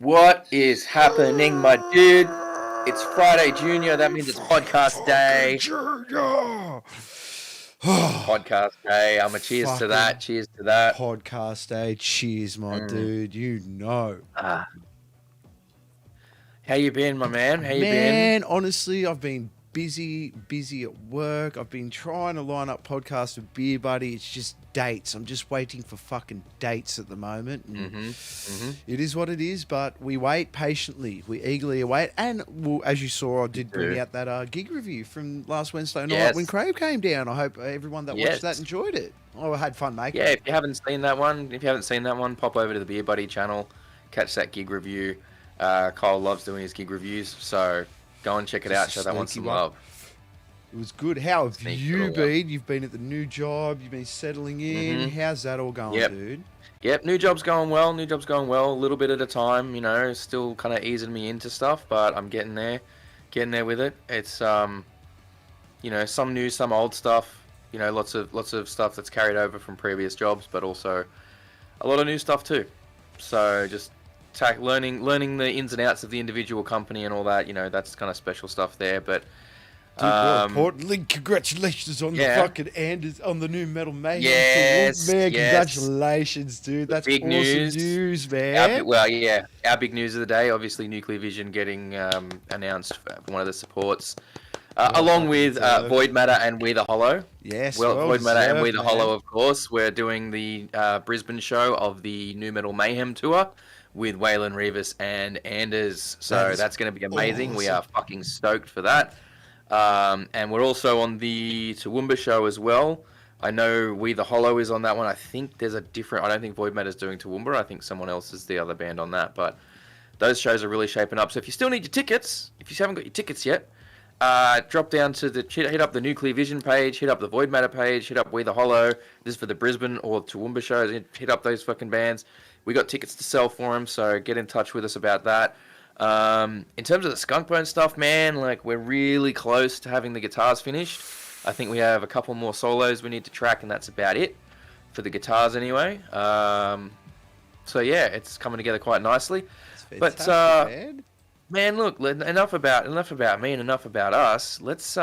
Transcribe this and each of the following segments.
What is happening, my dude? It's Friday, Junior. That means it's podcast day. Podcast day. I'm a cheers to that. Cheers to that. Podcast day. Cheers, my dude. You know. How you been, my man? How you been? Man, honestly, I've been busy at work. I've been trying to line up podcasts with Beer Buddy. It's just dates. I'm just waiting for fucking dates at the moment. It is what it is, but we wait patiently. We eagerly await. And well, as you saw, I did bring out that gig review from last Wednesday night when Crave came down. I hope everyone that watched that enjoyed it. I had fun making it. Yeah, if you haven't seen that one, pop over to the Beer Buddy channel, catch that gig review. Kyle loves doing his gig reviews, so go and check it out. Show that one some love. It was good. How have you been? You've been at the new job. You've been settling in. How's that all going, dude? Yep, new job's going well. A little bit at a time. You know, still kind of easing me into stuff, but I'm getting there with it. It's you know, some new, some old stuff. You know, lots of stuff that's carried over from previous jobs, but also a lot of new stuff too. So just learning the ins and outs of the individual company and all that. You know, that's kind of special stuff there, but. Dude, more importantly, congratulations on the fucking Anders on the new Metal Mayhem. Yes, man, congratulations, dude. That's big awesome news, man. Our big news of the day, obviously, Nuclear Vision getting announced for one of the supports, along with Void Matter and We the Hollow. Yes, Void Matter and We the Hollow, of course. We're doing the Brisbane show of the New Metal Mayhem tour with Waylon Revis and Anders. So that's going to be amazing. Awesome. We are fucking stoked for that. And we're also on the Toowoomba show as well. I know We the Hollow is on that one. I think there's a different... I don't think Void Matter's doing Toowoomba. I think someone else is the other band on that. But those shows are really shaping up. So if you still need your tickets, if you haven't got your tickets yet, drop down to hit up the Nuclear Vision page, hit up the Void Matter page, hit up We the Hollow. This is for the Brisbane or Toowoomba shows. Hit up those fucking bands. We got tickets to sell for them, so get in touch with us about that. In terms of the Skunkbone stuff, man, like we're really close to having the guitars finished. I think we have a couple more solos we need to track, and that's about it for the guitars anyway. So yeah, it's coming together quite nicely. But man, look, enough about me and enough about us. Let's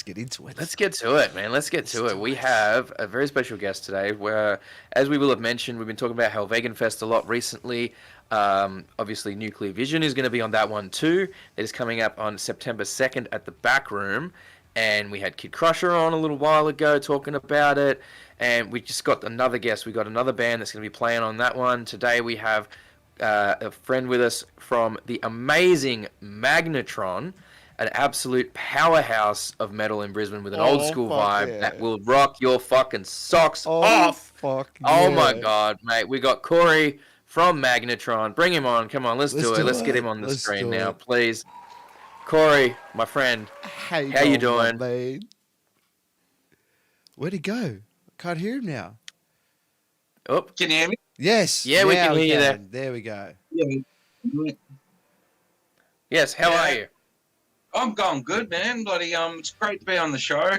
get into it. Let's get to it, man. Let's get to it. We have a very special guest today where, as we will have mentioned, we've been talking about Helvegan Fest a lot recently. Obviously, Nuclear Vision is going to be on that one too. It is coming up on September 2nd at the Back Room. And we had Kid Crusher on a little while ago talking about it. And we just got another guest. We got another band that's going to be playing on that one. Today we have a friend with us from the amazing Magnetron, an absolute powerhouse of metal in Brisbane with an old school vibe that will rock your fucking socks off. Oh my God, mate. We got Corey from Magnetron. Bring him on. Come on, let's do it. Let's get him on the screen now, please. Corey, my friend. How you doing? Man? Where'd he go? I can't hear him now. Oh, can you hear me? Yes. Yeah, we can hear you there. There we go. Yeah. Yes, how are you? I'm going good, man. Bloody, it's great to be on the show.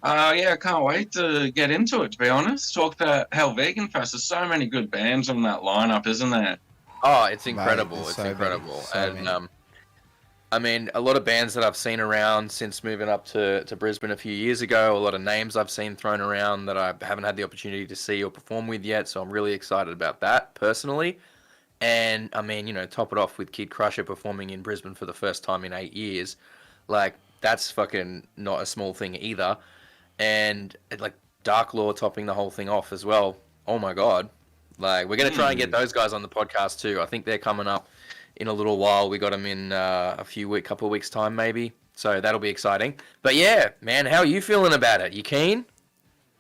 I can't wait to get into it, to be honest. Talk to Helvegan Fest. There's so many good bands on that lineup, isn't there? Oh, it's incredible. Mate, it's incredible. I mean, a lot of bands that I've seen around since moving up to Brisbane a few years ago, a lot of names I've seen thrown around that I haven't had the opportunity to see or perform with yet, so I'm really excited about that, personally. And, I mean, you know, top it off with Kid Crusher performing in Brisbane for the first time in 8 years. Like, that's fucking not a small thing either. And, like, Dark Law topping the whole thing off as well. Oh, my God. Like, we're going to try and get those guys on the podcast, too. I think they're coming up in a little while. We got them in couple of weeks' time, maybe. So that'll be exciting. But, yeah, man, how are you feeling about it? You keen?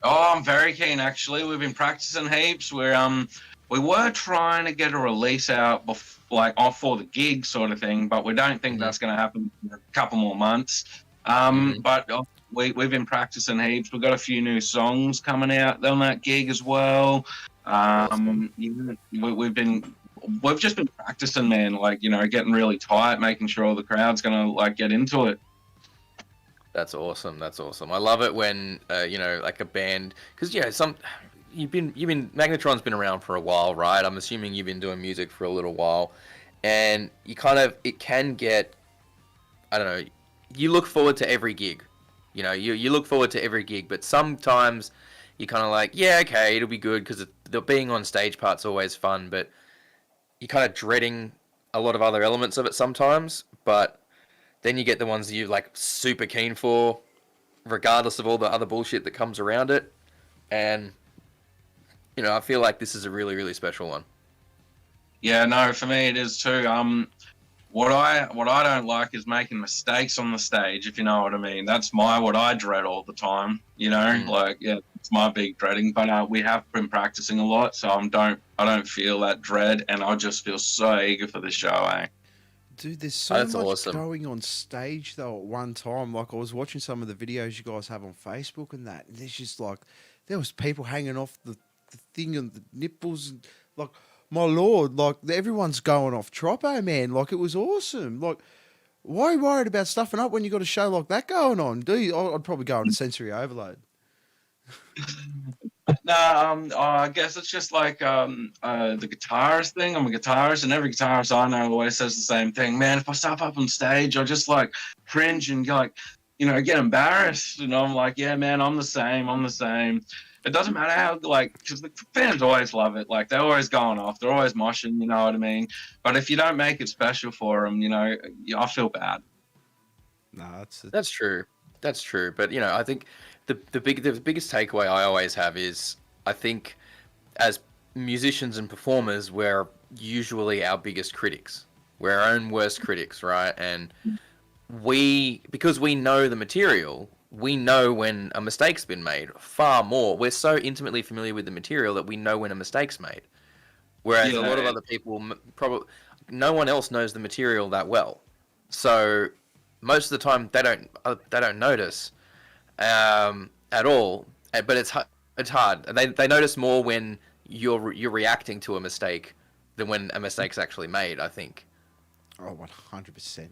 Oh, I'm very keen, actually. We've been practicing heaps. We were trying to get a release out off for the gig sort of thing, but we don't think that's going to happen for a couple more months. But we've been practicing heaps. We've got a few new songs coming out on that gig as well. We've just been practicing, man, like, you know, getting really tight, making sure all the crowd's going to, like, get into it. That's awesome. I love it when, you know, like a band, because, you know, Magnetron's been around for a while, right? I'm assuming you've been doing music for a little while, and it can get, I don't know, you look forward to every gig, you look forward to every gig, but sometimes you're kind of like, yeah, okay, it'll be good because the being on stage part's always fun, but you're kind of dreading a lot of other elements of it sometimes. But then you get the ones that you're like super keen for, regardless of all the other bullshit that comes around it. And I feel like this is a really, really special one. Yeah, no, for me it is too. What I don't like is making mistakes on the stage, if you know what I mean. That's what I dread all the time. Like, yeah, it's my big dreading. But we have been practicing a lot, so I don't feel that dread, and I just feel so eager for the show, eh? Dude, there's so much going on stage though at one time. Like, I was watching some of the videos you guys have on Facebook and that, and there's just like, there was people hanging off the thing and the nipples, and like, my lord, like, everyone's going off troppo, man. Like, it was awesome. Like, why are you worried about stuffing up when you got a show like that going on? Do you? I'd probably go into sensory overload. No, I guess it's just like the guitarist thing. I'm a guitarist, and every guitarist I know always says the same thing. Man, if I stuff up on stage, I just like cringe and like, get embarrassed. And I'm like, yeah, man, I'm the same. It doesn't matter how, like, because the fans always love it. Like, they're always going off. They're always moshing, you know what I mean? But if you don't make it special for them, I feel bad. No, that's true. That's true. But, I think the biggest takeaway I always have is, I think as musicians and performers, we're usually our biggest critics. We're our own worst critics, right? And because we know the material, we know when a mistake's been made far more. We're so intimately familiar with the material that we know when a mistake's made. Whereas a lot of other people, probably no one else knows the material that well. So most of the time they don't notice at all. But it's hard. They notice more when you're reacting to a mistake than when a mistake's actually made, I think. Oh, 100%.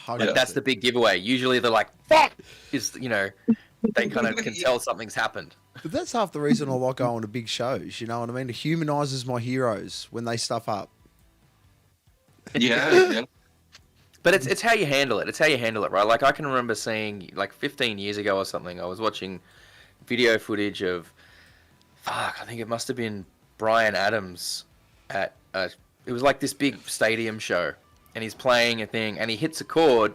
Like, that's the big giveaway. Usually they're like, fuck! They kind of can tell something's happened. But that's half the reason I like going to big shows, you know what I mean? It humanises my heroes when they stuff up. Yeah. But it's how you handle it. It's how you handle it, right? Like, I can remember seeing, like, 15 years ago or something, I was watching video footage of, I think it must have been Bryan Adams at, it was like this big stadium show. And he's playing a thing, and he hits a chord,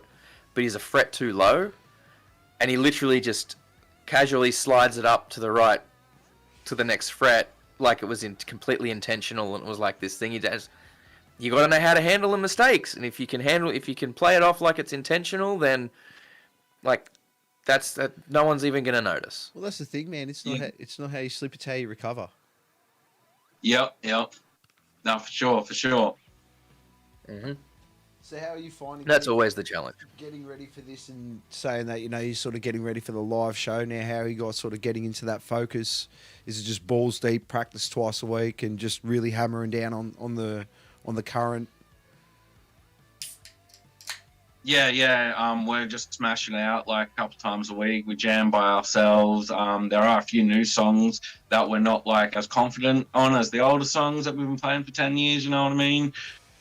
but he's a fret too low, and he literally just casually slides it up to the right, to the next fret, like it was completely intentional, and it was like this thing he does. You got to know how to handle the mistakes, and if you can play it off like it's intentional, then, like, no one's even gonna notice. Well, that's the thing, man. It's not how you slip; it's how you recover. Yep. No, for sure. Mm-hmm. So how are you finding? That's always the challenge. Getting ready for this and saying that, you're sort of getting ready for the live show now. How are you guys sort of getting into that focus? Is it just balls deep, practice twice a week, and just really hammering down on the current? Yeah. We're just smashing out like a couple times a week. We jam by ourselves. There are a few new songs that we're not like as confident on as the older songs that we've been playing for 10 years. You know what I mean?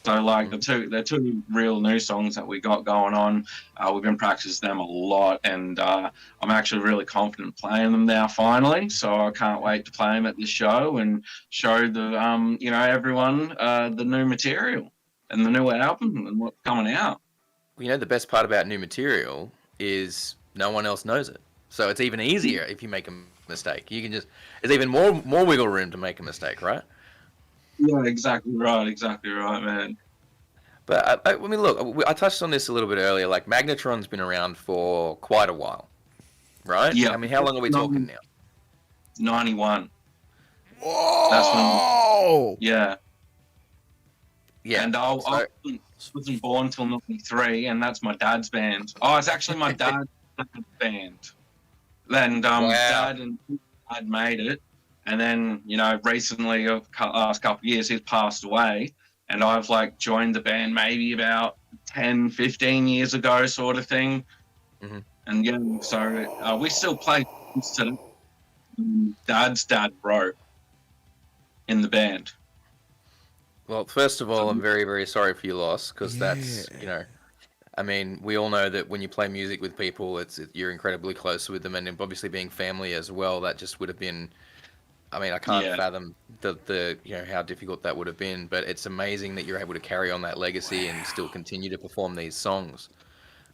So like they're two real new songs that we got going on. We've been practicing them a lot, and I'm actually really confident playing them now finally. So I can't wait to play them at this show and show the everyone the new material and the new album and what's coming out. Well, the best part about new material is no one else knows it. So it's even easier if you make a mistake. There's even more wiggle room to make a mistake, right? Yeah, exactly right, man. But I mean, look, I touched on this a little bit earlier. Like, Magnetron's been around for quite a while, right? Yeah. I mean, how long are we talking now? 91. Whoa! That's when. Yeah. Yeah. And I wasn't born till 93, and that's my dad's band. Oh, it's actually my dad's band. And Dad and Dad made it. And then, recently, the last couple of years, he's passed away. And I've, like, joined the band maybe about 10, 15 years ago sort of thing. Mm-hmm. And, yeah, so we still play today. Dad's dad wrote in the band. Well, first of all, I'm very, very sorry for your loss, because that's, Yeah. you know, I mean, we all know that when you play music with people, you're incredibly close with them, and obviously being family as well, that just would have been. I mean, I can't Yeah. fathom the you know how difficult that would have been, but it's amazing that you're able to carry on that legacy and still continue to perform these songs.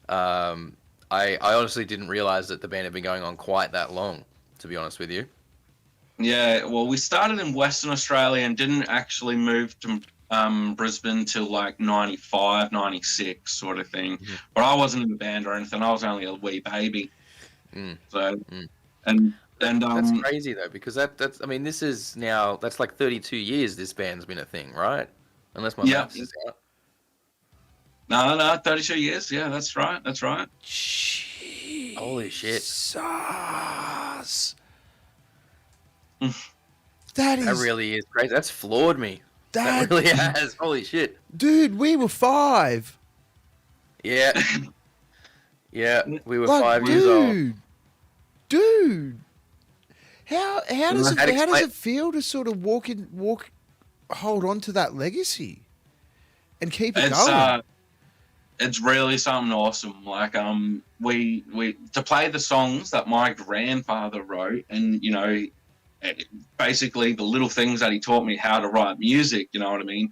Um, I honestly didn't realize that the band had been going on quite that long, to be honest with you. Yeah, well, we started in Western Australia and didn't actually move to Brisbane till like 95, 96 sort of thing. Mhm. But I wasn't in the band or anything. I was only a wee baby. Mm. So, Mm. and That's crazy though, because that's I mean, this is now that's like 32 years this band's been a thing, right? Unless my yeah. maths is out. No, 32 years. Yeah, that's right. That's right. Holy shit. Jesus. That That is, really is crazy. That's floored me. That that, really has. Holy shit. dude, we were 5. Yeah. Yeah, we were Like, 5 years old. Dude. How does That how does explain- it feel to sort of hold on to that legacy and keep it going? It's really something awesome. Like we to play the songs that my grandfather wrote, and you know, basically the little things that he taught me how to write music. You know what I mean?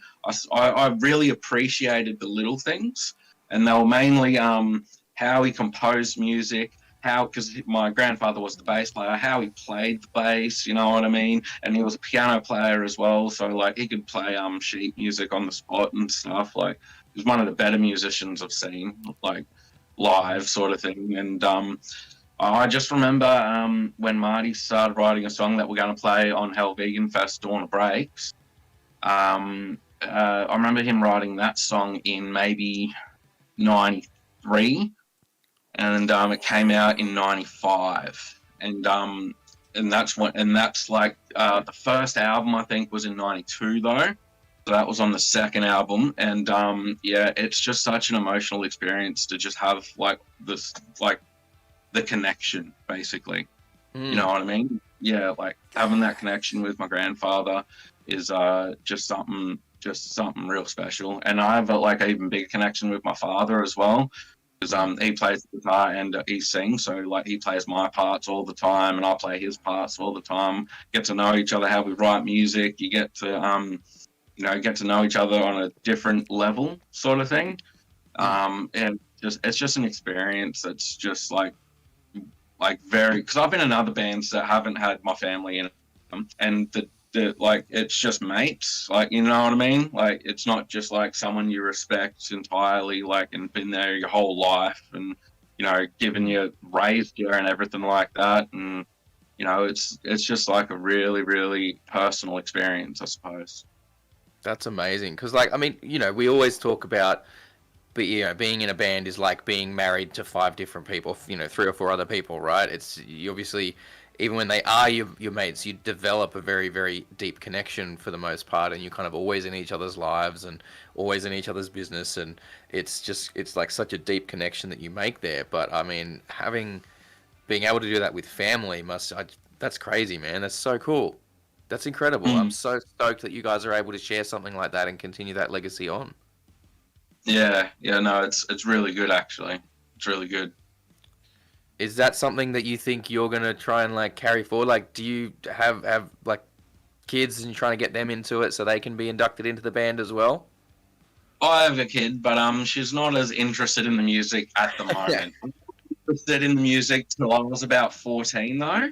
I really appreciated the little things, and they were mainly how he composed music. How, because my grandfather was the bass player, how he played the bass, you know what I mean? And he was a piano player as well, so like he could play sheet music on the spot and stuff. Like he was one of the better musicians I've seen, like live sort of thing. And I just remember when Marty started writing a song that we're going to play on Hell Vegan Fest, Dawn of Breaks. I remember him writing that song in maybe 93, and it came out in 95. And that's like the first album I think was in 92 though. So that was on the second album, and yeah, it's just such an emotional experience to just have like this, like the connection, basically. You know what I mean? Yeah, like having that connection with my grandfather is just something real special. And I have like an even bigger connection with my father as well, because he plays the guitar and he sings, so like he plays my parts all the time and I play his parts all the time. Get to know each other, how we write music. You get to get to know each other on a different level, sort of thing. And it's just an experience that's just like very, because I've been in other bands that haven't had my family in them, and the like it's just mates, like, you know what I mean? Like it's not just like someone you respect entirely, like, and been there your whole life, and you know, given you, raised you and everything like that. And you know, it's just like a really, really personal experience, I suppose. That's amazing, because like I mean, you know, we always talk about, but you know, being in a band is like being married to 5 different people, you know, 3 or 4 other people, right? It's, you obviously, even when they are your mates, you develop a very, very deep connection for the most part, and you're kind of always in each other's lives and always in each other's business, and it's like such a deep connection that you make there. But I mean, being able to do that with family that's crazy, man. That's so cool. That's incredible. I'm so stoked that you guys are able to share something like that and continue that legacy on. Yeah, no, it's really good, actually. It's really good. Is that something that you think you're gonna try and like carry forward? Like, do you have like kids and you're trying to get them into it so they can be inducted into the band as well? I have a kid, but she's not as interested in the music at the moment. Interested in the music till I was about 14 though.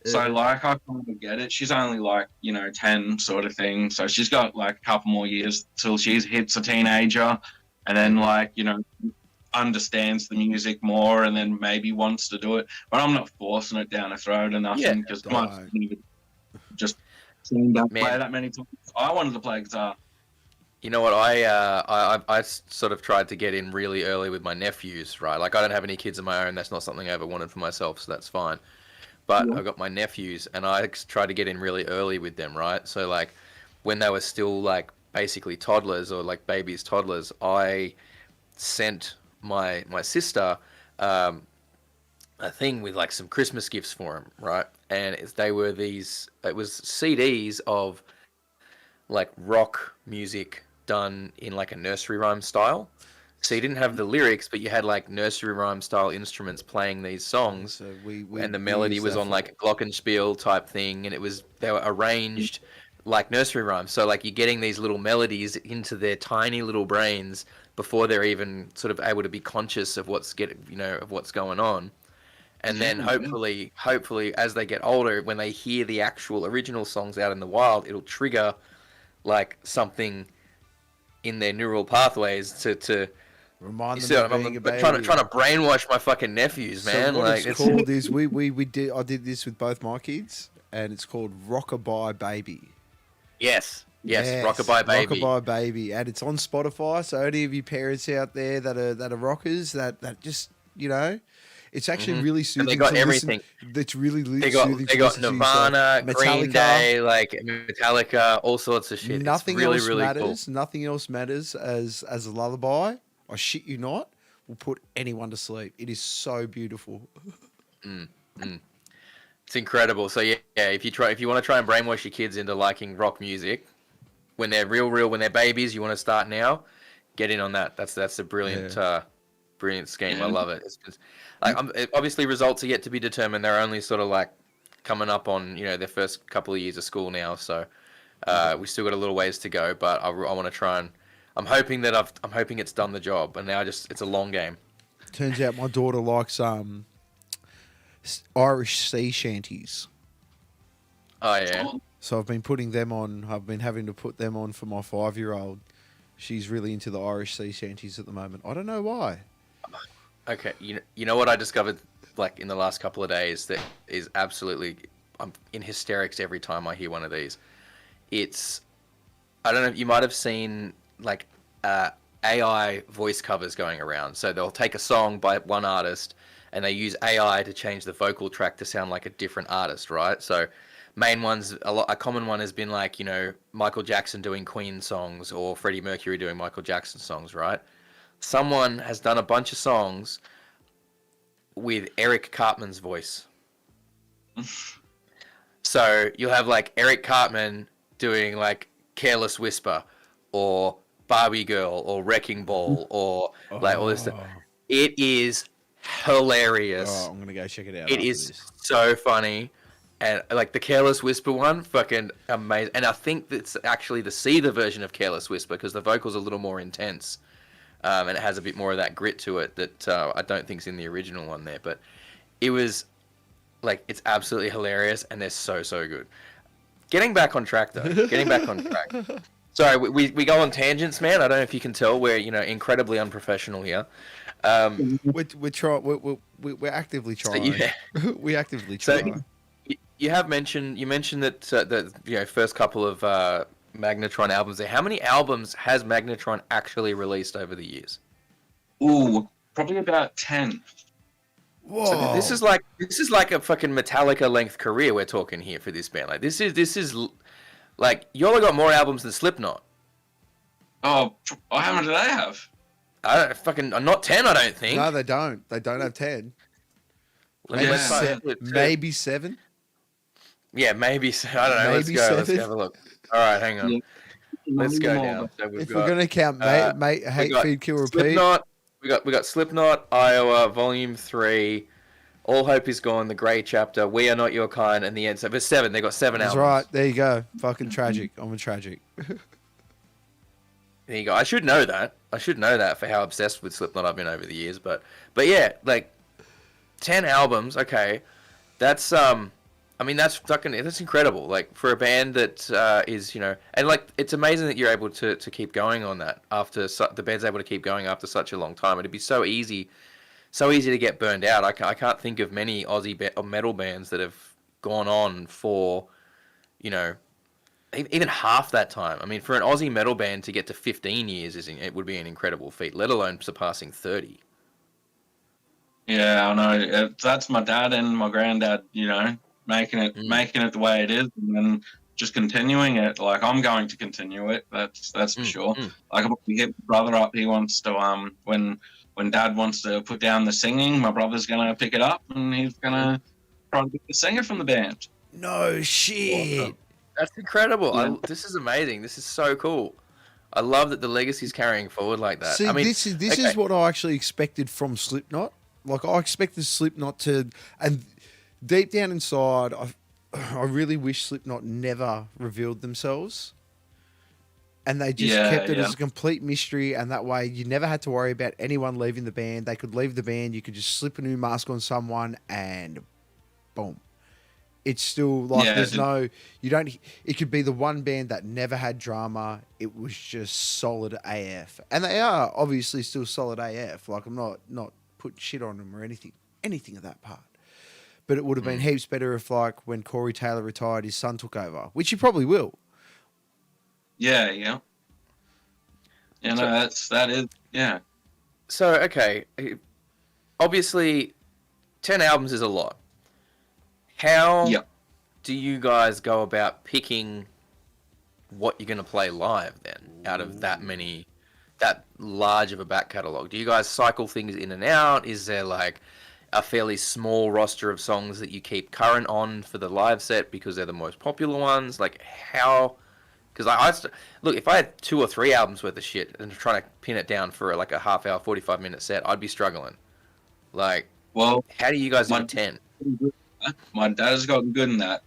So like I kind of get it. She's only like, 10 sort of thing. So she's got like a couple more years till she hits a teenager, and then like, understands the music more, and then maybe wants to do it. But I'm not forcing it down her throat or nothing, because my just seen that play that many times. I wanted to play guitar. You know what? I sort of tried to get in really early with my nephews, right? Like I don't have any kids of my own. That's not something I ever wanted for myself, so that's fine. But I got my nephews, and I tried to get in really early with them, right? So like when they were still like basically toddlers, or like babies, toddlers, I sent my sister a thing with like some Christmas gifts for him, right? And they were these. It was CDs of like rock music done in like a nursery rhyme style. So you didn't have the lyrics, but you had like nursery rhyme style instruments playing these songs, So and the melody was on like a glockenspiel type thing, and they were arranged like nursery rhymes. So like you're getting these little melodies into their tiny little brains before they're even sort of able to be conscious of of what's going on. And then hopefully as they get older, when they hear the actual original songs out in the wild, it'll trigger like something in their neural pathways to remind them of being a baby. Trying to brainwash my fucking nephews, man. So what like it's called is I did this with both my kids, and it's called Rockabye Baby. Yes, Rockabye Baby. Rockabye Baby, and it's on Spotify. So any of you parents out there that are rockers, that just it's actually really soothing. And they got everything. That's really they soothing. They got Nirvana, Green Day, like Metallica, all sorts of shit. Nothing really, else really matters. Cool. Nothing else matters as a lullaby. I shit you not, will put anyone to sleep. It is so beautiful. It's incredible. So yeah, if you want to try and brainwash your kids into liking rock music, when they're real, when they're babies, you want to start now, get in on that. That's a brilliant, brilliant scheme. I love it. It's like obviously results are yet to be determined. They're only sort of like coming up on their first couple of years of school now, so we still got a little ways to go. But I want to try and I'm hoping it's done the job, and now it's a long game. Turns out my daughter likes Irish sea shanties. Oh yeah. So I've been putting them on. I've been having to put them on for my 5-year-old. She's really into the Irish sea shanties at the moment. I don't know why. Okay, you know what I discovered like in the last couple of days that is absolutely, I'm in hysterics every time I hear one of these. I don't know if you might have seen like AI voice covers going around. So they'll take a song by one artist and they use AI to change the vocal track to sound like a different artist, right? So main ones, a common one has been like, Michael Jackson doing Queen songs or Freddie Mercury doing Michael Jackson songs, right? Someone has done a bunch of songs with Eric Cartman's voice. So you'll have like Eric Cartman doing like Careless Whisper or Barbie Girl or Wrecking Ball or like all this stuff. It is hilarious. Oh, I'm going to go check it out. It is so funny. And like the Careless Whisper one, fucking amazing. And I think that's actually the Seether version of Careless Whisper because the vocal's a little more intense. And it has a bit more of that grit to it that I don't think's in the original one there. But it was like, it's absolutely hilarious and they're so, so good. Getting back on track though. Sorry, we go on tangents, man. I don't know if you can tell we're incredibly unprofessional here. We're actively trying. So, yeah. We actively try. So, you mentioned that first couple of Magnetron albums there. How many albums has Magnetron actually released over the years? Ooh, probably about 10. Whoa. So this is like a fucking Metallica length career we're talking here for this band. Like this is like you only got more albums than Slipknot. Oh, how many do they have? Not 10, I don't think. No, they don't. They don't have 10. Maybe maybe 7. Yeah, maybe. I don't know. Maybe Let's go. 7. Let's have a look. All right, hang on. Yeah. Let's go down. So If we're going to count Hate, Feed, Kill, Repeat. Slipknot. We got Slipknot, Iowa, Volume 3, All Hope Is Gone, The Grey Chapter, We Are Not Your Kind, and The End. So there's 7. They got 7 That's albums. right. There you go. Fucking tragic. I'm a tragic. There you go. I should know that. For how obsessed with Slipknot I've been over the years. But yeah, like 10 albums. Okay, that's that's incredible. Like for a band that is and like it's amazing that you're able to keep going on that after the band's able to keep going after such a long time. It'd be so easy to get burned out. I can't think of many Aussie metal bands that have gone on for even half that time. I mean, for an Aussie metal band to get to 15 years it would be an incredible feat, let alone surpassing 30. Yeah, I know. That's my dad and my granddad, making it the way it is, and then just continuing it. Like I'm going to continue it. That's for sure. Like we get my brother up. He wants to when when Dad wants to put down the singing, my brother's gonna pick it up and he's gonna try to be the singer from the band. No shit. Awesome. That's incredible. Yeah. This is amazing. This is so cool. I love that the legacy's carrying forward like that. See, I mean, this is what I actually expected from Slipknot. Like, I expected Slipknot to, and deep down inside, I really wish Slipknot never revealed themselves. And they just kept it as a complete mystery, and that way you never had to worry about anyone leaving the band. They could leave the band, you could just slip a new mask on someone, and boom. It's still like it could be the one band that never had drama. It was just solid AF. And they are obviously still solid AF. Like, I'm not putting shit on them or anything of that part. But it would have been heaps better if, like, when Corey Taylor retired, his son took over, which he probably will. Yeah. You know, that is. So, okay. Obviously, 10 albums is a lot. How do you guys go about picking what you're going to play live then, out of that large of a back catalogue? Do you guys cycle things in and out? Is there like a fairly small roster of songs that you keep current on for the live set because they're the most popular ones? Like, how? Because look, if I had 2 or 3 albums worth of shit and trying to pin it down for like a half hour, 45-minute set, I'd be struggling. Like, well, how do you guys do 10? My dad has gotten good in that.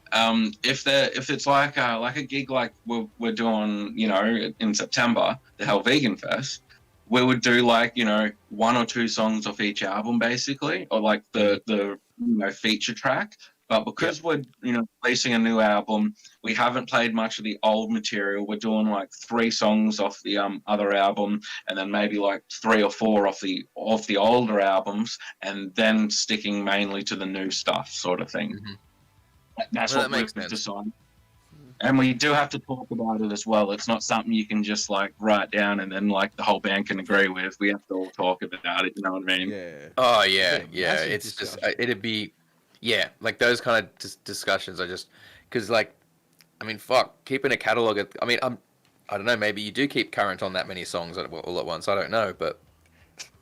If it's like a gig like we're doing, you know, in September, the Hell Vegan Fest, we would do like, you know, 1 or 2 songs off each album basically, or like the you know, feature track. But because we're, you know, releasing a new album, we haven't played much of the old material. We're doing like 3 songs off the other album, and then maybe like 3 or 4 off the older albums, and then sticking mainly to the new stuff, sort of thing. Mm-hmm. That's what we've decided. And we do have to talk about it as well. It's not something you can just like write down and then like the whole band can agree with. We have to all talk about it. You know what I mean? Yeah. Oh yeah. It's just it'd be. Yeah, like those kind of discussions are just because, like, I mean, fuck, keeping a catalog. I mean, I don't know. Maybe you do keep current on that many songs all at once. I don't know, but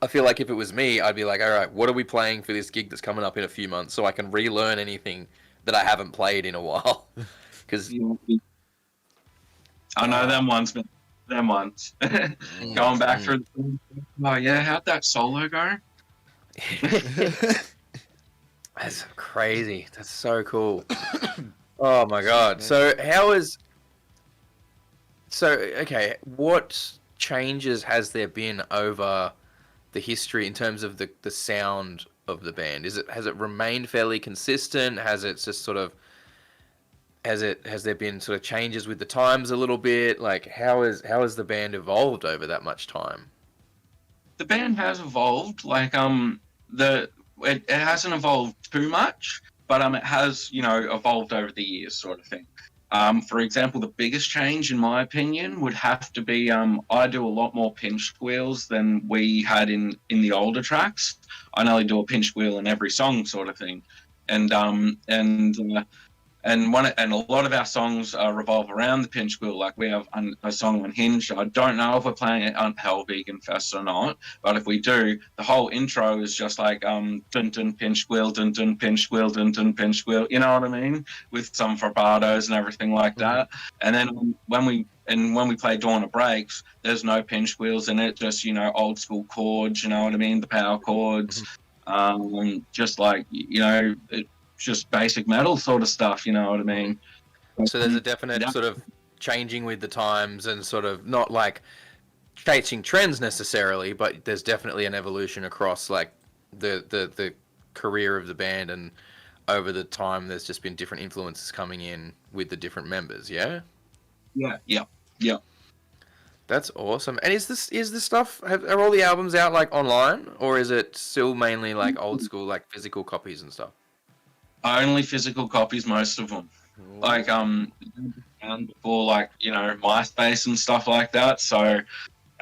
I feel like if it was me, I'd be like, all right, what are we playing for this gig that's coming up in a few months, so I can relearn anything that I haven't played in a while. Because I know them ones, but them ones going back through. Oh yeah, how'd that solo go? That's crazy. That's so cool. Oh my god. So okay, what changes has there been over the history in terms of the sound of the band? Has it remained fairly consistent? Has it just sort of has there been sort of changes with the times a little bit? Like, how has the band evolved over that much time? The band has evolved. Like it hasn't evolved too much, but it has, you know, evolved over the years, sort of thing. For example, the biggest change, in my opinion, would have to be I do a lot more pinch squeals than we had in the older tracks. I nearly do a pinch squeal in every song, sort of thing, and a lot of our songs revolve around the pinch squeal. Like, we have a song Unhinged. I don't know if we're playing it on Hell Vegan Fest or not, but if we do, the whole intro is just like dun dun pinch squeal, dun dun pinch squeal, dun dun pinch squeal. You know what I mean? With some vibratos and everything like that. And then when we play Dawn of Breaks, there's no pinch squeals in it. Just, you know, old school chords. You know what I mean? The power chords. Just like, you know. Just basic metal sort of stuff, you know what I mean? So there's a definite sort of changing with the times, and sort of not like chasing trends necessarily, but there's definitely an evolution across like the career of the band, and over the time there's just been different influences coming in with the different members. Yeah. That's awesome. And is this stuff? Are all the albums out like online, or is it still mainly like old school, like physical copies and stuff? Only physical copies, most of them. Like before, like, you know, MySpace and stuff like that. So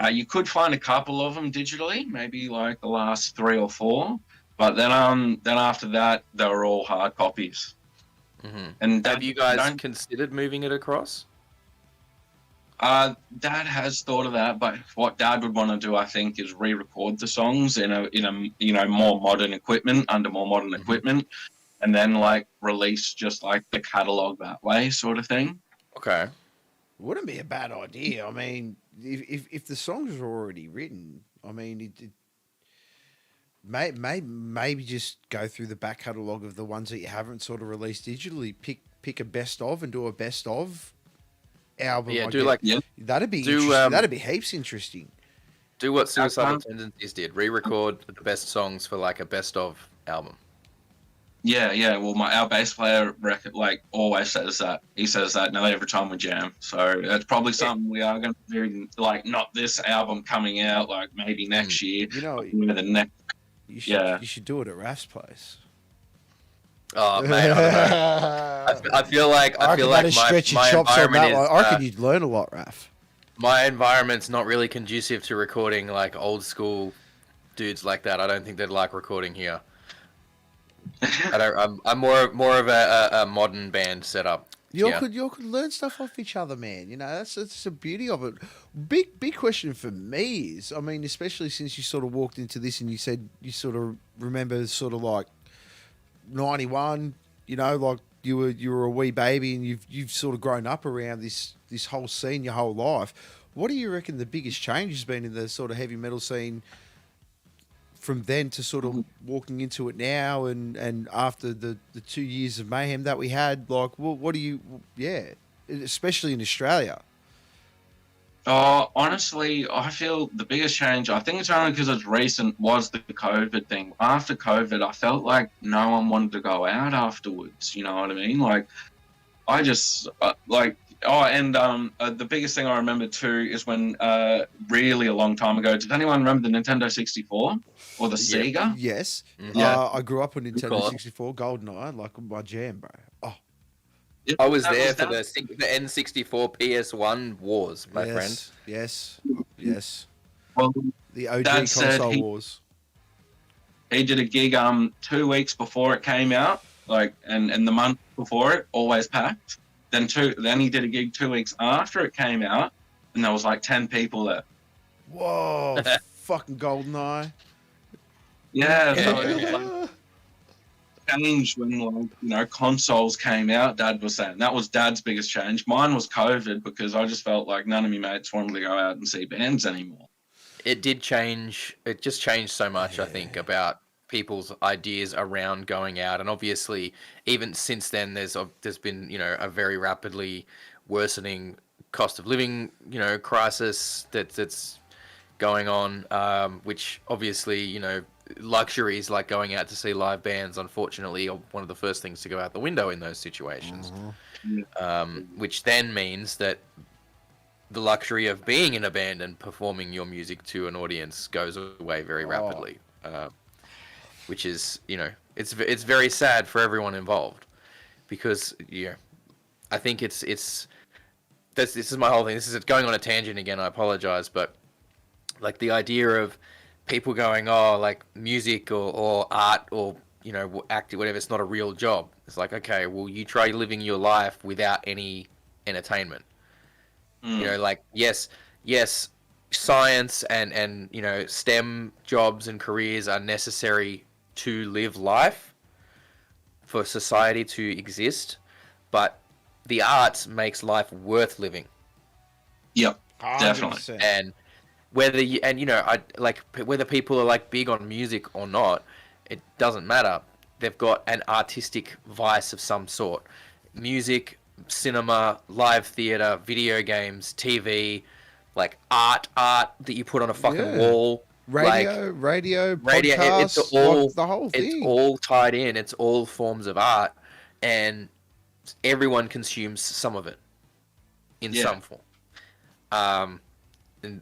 you could find a couple of them digitally, maybe like the last 3 or 4. But then after that, they were all hard copies. Mm-hmm. And have you guys considered moving it across? Dad has thought of that, but what Dad would want to do, I think, is re-record the songs in a more modern equipment, under more modern equipment, and then like release just like the catalog that way, sort of thing. Okay. Wouldn't be a bad idea. I mean, if the songs are already written, I mean, maybe just go through the back catalogue of the ones that you haven't sort of released digitally. Pick a best of and do a best of album. Yeah, that'd be interesting. That'd be heaps interesting. Do what Suicidal Tendencies did. Re-record the best songs for like a best of album. Yeah. Well, our bass player always says that. He says that nearly every time we jam. So that's probably something we are going to do. Like, not this album coming out. Like maybe next year. You know, the next. You should do it at Raf's place. Oh man, I feel like my environment is. I reckon you'd learn a lot, Raf. My environment's not really conducive to recording like old school dudes like that. I don't think they'd like recording here. I'm more of a modern band setup. You could learn stuff off each other, man. You know, that's the beauty of it. Big question for me is, I mean, especially since you sort of walked into this and you said you sort of remember sort of like 91, you know, like you were a wee baby and you've sort of grown up around this whole scene your whole life. What do you reckon the biggest change has been in the sort of heavy metal scene from then to sort of walking into it now and after the 2 years of mayhem that we had? Like, what do you, especially in Australia? Honestly, I feel the biggest change, I think it's only because it's recent, was the COVID thing. After COVID, I felt like no one wanted to go out afterwards. You know what I mean? Like, I just, the biggest thing I remember too is when, really a long time ago, does anyone remember the Nintendo 64 or the Sega? Yes. I grew up on Nintendo 64, GoldenEye, like my jam, bro. Oh. I was there for the N64 PS1 wars, my friend. Yes. Well, the OG console wars. He did a gig 2 weeks before it came out, and the month before it, always packed. Then he did a gig 2 weeks after it came out, and there was like 10 people there. Whoa, fucking GoldenEye. Yeah, so it was like changed when consoles came out. Dad was saying that was Dad's biggest change. Mine was COVID because I just felt like none of my mates wanted to go out and see bands anymore. It did change. It just changed so much, I think, about people's ideas around going out, and obviously, even since then, there's been a very rapidly worsening cost of living crisis that's going on, which obviously luxuries like going out to see live bands, unfortunately, are one of the first things to go out the window in those situations. Which then means that the luxury of being in a band and performing your music to an audience goes away very rapidly. Which is, it's very sad for everyone involved, because I think this is my whole thing. This is going on a tangent again. I apologize, but like the idea of people going, like music or art or acting, whatever, it's not a real job. It's like, okay, well, you try living your life without any entertainment. Like yes, science and STEM jobs and careers are necessary to live life, for society to exist, but the arts makes life worth living. Yep, definitely. 100%. And whether people are like big on music or not, it doesn't matter. They've got an artistic vice of some sort. Music, cinema, live theater, video games, TV, like art that you put on a fucking wall. Radio, podcast, it's all the whole thing. It's all tied in. It's all forms of art, and everyone consumes some of it in some form. And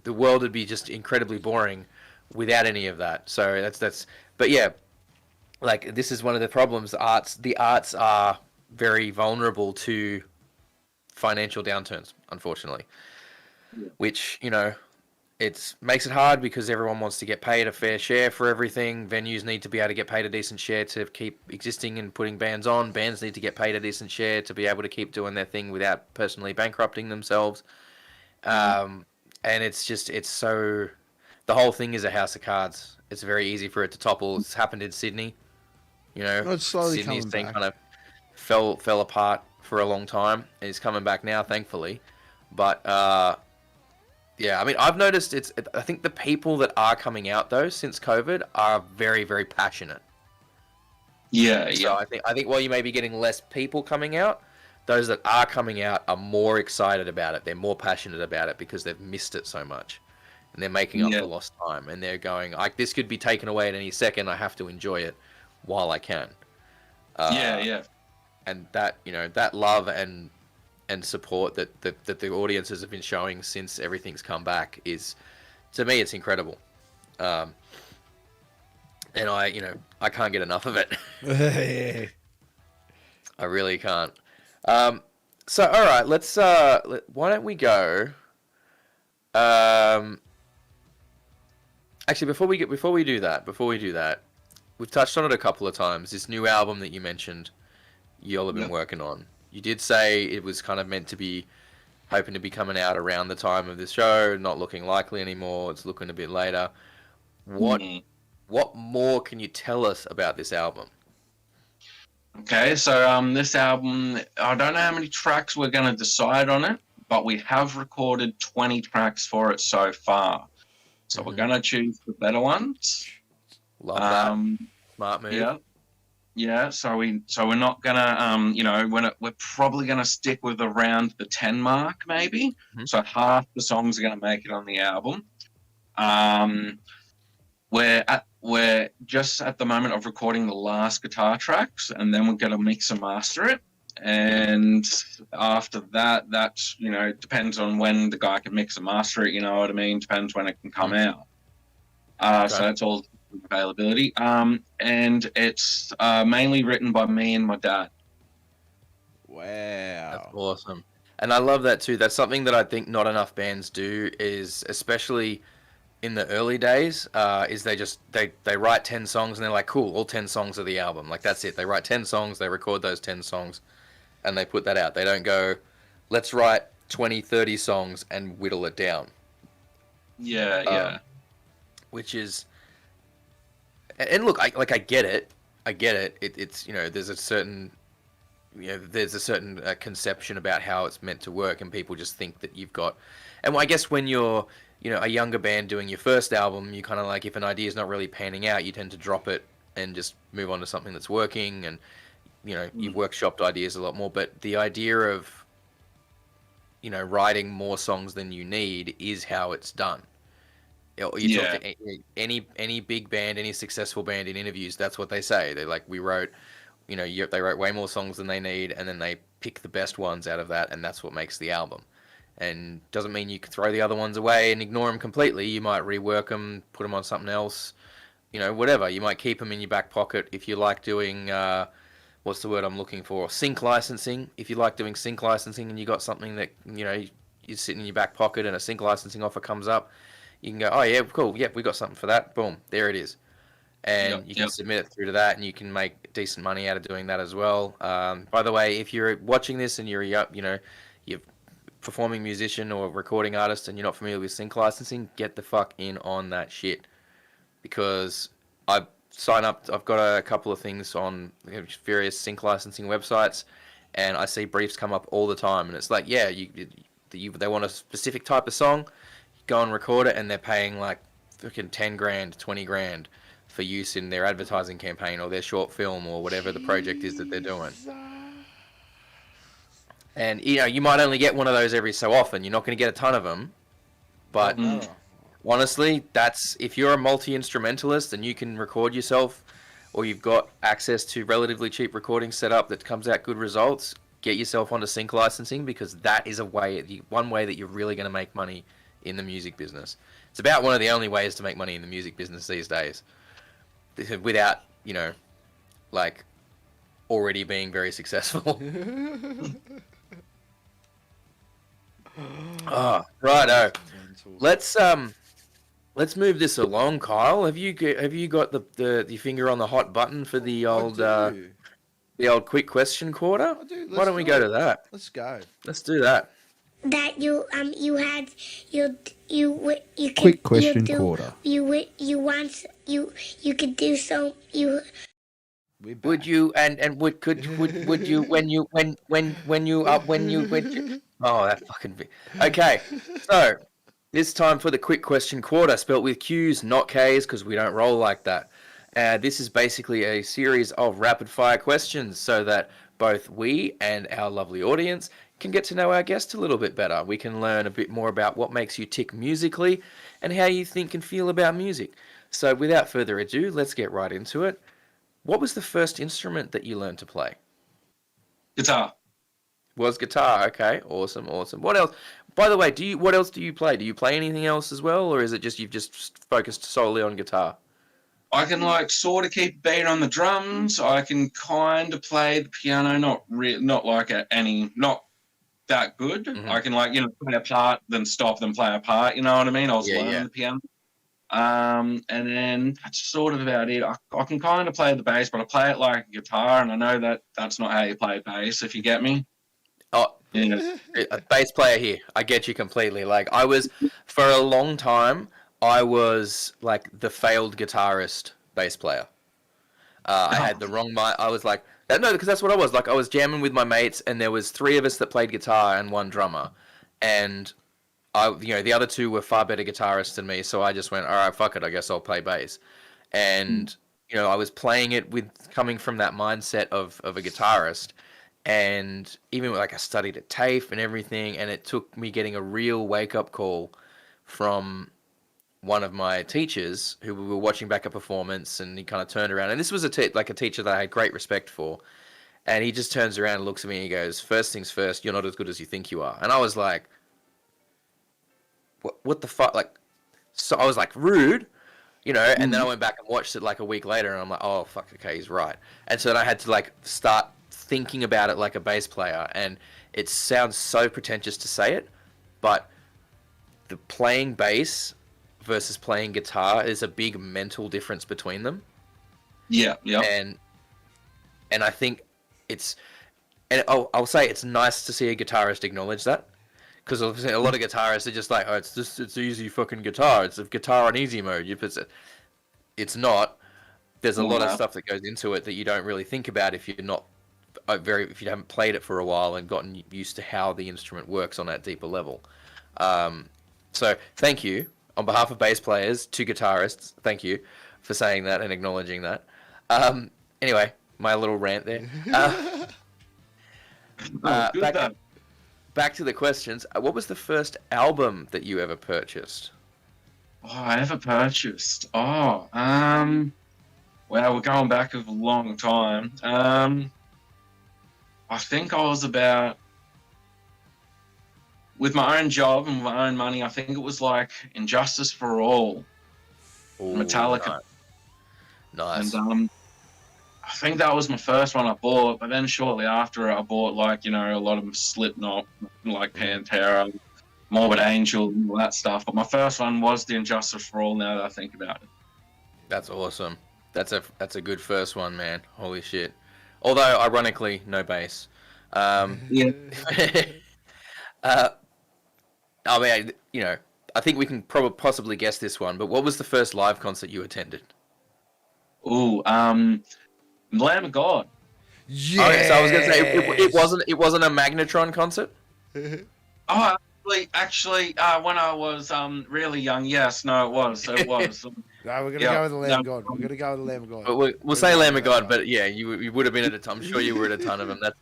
the world would be just incredibly boring without any of that. So that's. But yeah, like this is one of the problems. The arts are very vulnerable to financial downturns, unfortunately, which it makes it hard because everyone wants to get paid a fair share for everything. Venues need to be able to get paid a decent share to keep existing and putting bands on. Bands need to get paid a decent share to be able to keep doing their thing without personally bankrupting themselves. And it's so, the whole thing is a house of cards. It's very easy for it to topple. It's happened in Sydney. You know, It's slowly Sydney's coming thing back. kind of fell apart for a long time, and it's coming back now, thankfully. But yeah, I mean, I've noticed I think the people that are coming out though since COVID are very, very passionate. Yeah, So yeah. I think while you may be getting less people coming out, those that are coming out are more excited about it. They're more passionate about it because they've missed it so much, and they're making up Yeah. for lost time. And they're going, like, this could be taken away at any second. I have to enjoy it while I can. Yeah. And that, that love and support that the audiences have been showing since everything's come back is, to me, it's incredible. And I can't get enough of it. I really can't. So all right, let's why don't we go? Actually, before we do that, we've touched on it a couple of times. This new album that you mentioned, y'all have been working on. You did say it was kind of meant to be, hoping to be coming out around the time of this show. Not looking likely anymore. It's looking a bit later. What more can you tell us about this album? Okay, so this album, I don't know how many tracks we're going to decide on it, but we have recorded 20 tracks for it so far. So we're going to choose the better ones. Love that. Smart move. Yeah. So we're not gonna, we're probably gonna stick with around the 10 mark, maybe. Mm-hmm. So half the songs are gonna make it on the album. We're just at the moment of recording the last guitar tracks, and then we're gonna mix and master it. And after that, that's depends on when the guy can mix and master it. You know what I mean? Depends when it can come out. So that's all availability. And it's mainly written by me and my dad. Wow, that's awesome. And I love that too. That's something that I think not enough bands do, is especially in the early days, is they write 10 songs and they're like, cool, all 10 songs of the album. Like, that's it. They write 10 songs, they record those 10 songs, and they put that out. They don't go, let's write 20, 30 songs and whittle it down. Yeah. Which is, and look, I get it. It's there's a certain conception about how it's meant to work, and people just think that you've got. And I guess when you're a younger band doing your first album, you kind of like, if an idea is not really panning out, you tend to drop it and just move on to something that's working, and you've workshopped ideas a lot more. But the idea of writing more songs than you need is how it's done. Talk to any big band, any successful band in interviews, that's what they say. They're like, we wrote, they wrote way more songs than they need, and then they pick the best ones out of that, and that's what makes the album. And doesn't mean you can throw the other ones away and ignore them completely. You might rework them, put them on something else, whatever. You might keep them in your back pocket if you like doing, what's the word I'm looking for? Sync licensing. If you like doing sync licensing and you got something that, you're sitting in your back pocket and a sync licensing offer comes up, you can go, oh yeah, cool, yep, we got something for that. Boom, there it is. And you can submit it through to that, and you can make decent money out of doing that as well. By the way, if you're watching this and you're a performing musician or recording artist and you're not familiar with sync licensing, get the fuck in on that shit. Because I've got a couple of things on various sync licensing websites, and I see briefs come up all the time, and it's like, yeah, they want a specific type of song, go and record it, and they're paying like fucking 10 grand, 20 grand for use in their advertising campaign or their short film or whatever the project is that they're doing. And you might only get one of those every so often. You're not going to get a ton of them, but honestly, that's, if you're a multi-instrumentalist and you can record yourself, or you've got access to relatively cheap recording setup that comes out good results, get yourself onto sync licensing, because that is one way that you're really going to make money in the music business. It's about one of the only ways to make money in the music business these days, without like already being very successful. Righto. Let's move this along, Kyle. Have you got the finger on the hot button for the old quick question quarter? I do. Why don't we go to that? Let's go. Let's do that. that you had you could Quick question you do, quarter. you want you could do so you Would you and would you when you oh that fucking okay. So this time for the quick question quarter, spelt with Q's, not K's, because we don't roll like that. This is basically a series of rapid fire questions so that both we and our lovely audience can get to know our guest a little bit better. We can learn a bit more about what makes you tick musically and how you think and feel about music. So without further ado, let's get right into it. What was the first instrument that you learned to play? Guitar. Was guitar. Okay, awesome. What else? By the way, what else do you play? Do you play anything else as well, or is it just you've just focused solely on guitar? I can sort of keep beat on the drums. I can kind of play the piano, not that good. Mm-hmm. I can play a part, then stop, then play a part. You know what I mean? I was learning the piano. And then that's sort of about it. I can kind of play the bass, but I play it like a guitar, and I know that that's not how you play bass, if you get me. Oh, yeah. A bass player here. I get you completely. Like I was, for a long time, I was like the failed guitarist bass player. I had the wrong mic. I was like, no, because that's what I was. Like I was jamming with my mates, and there was 3 of us that played guitar and 1 drummer, and the other 2 were far better guitarists than me, so I just went, all right, fuck it, I guess I'll play bass. And, I was playing it coming from that mindset of a guitarist, and even I studied at TAFE and everything, and it took me getting a real wake-up call from one of my teachers who we were watching back a performance, and he kind of turned around, and this was a teacher that I had great respect for, and he just turns around and looks at me and he goes, first things first, you're not as good as you think you are. And I was like, what the fuck? So I was like, rude, and then I went back and watched it a week later, and I'm like, oh, fuck, okay, he's right. And so then I had to start thinking about it like a bass player, and it sounds so pretentious to say it, but the playing bass versus playing guitar is a big mental difference between them. Yeah. And I think I'll say it's nice to see a guitarist acknowledge that. Because a lot of guitarists are just like, oh, it's easy fucking guitar. It's a guitar on easy mode. It's not. There's a lot of stuff that goes into it that you don't really think about if you're not if you haven't played it for a while and gotten used to how the instrument works on that deeper level. So thank you on behalf of bass players to guitarists. Thank you for saying that and acknowledging that. Anyway, my little rant there. Back to the questions. What was the first album that you ever purchased? Oh, I ever purchased? Oh, well, we're going back a long time. I think I was about, with my own job and my own money, I think it was Injustice for All. Ooh, Metallica. Nice. And I think that was my first one I bought, but then shortly after I bought a lot of Slipknot, Pantera, Morbid Angel, and all that stuff. But my first one was the Injustice for All. Now that I think about it, that's awesome. That's a good first one, man. Holy shit. Although ironically, no bass. Yeah. I mean, I think we can possibly guess this one. But what was the first live concert you attended? Ooh, Lamb of God. Yeah. Okay, so I was gonna say it wasn't a Magnetron concert. Oh, actually, when I was really young, yes, no, it was. No, we're gonna go with the Lamb of God. We're gonna go with the Lamb of God. We'll say Lamb of God, but yeah, you would have been at a ton. I'm sure you were at a ton of them. That's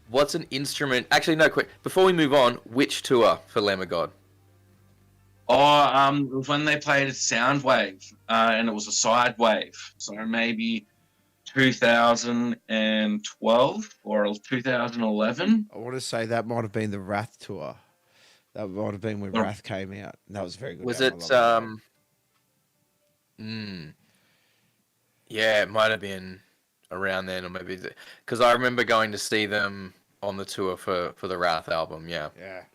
what's an instrument? Actually, no, quick. Before we move on, which tour for Lamb of God? Oh, it was when they played Soundwave, and it was a side wave. So maybe 2012 or 2011. I want to say that might have been the Wrath tour. That might have been when Wrath came out. That was very good. Was it? Yeah, it might have been around then, or maybe because I remember going to see them on the tour for the Wrath album. Yeah.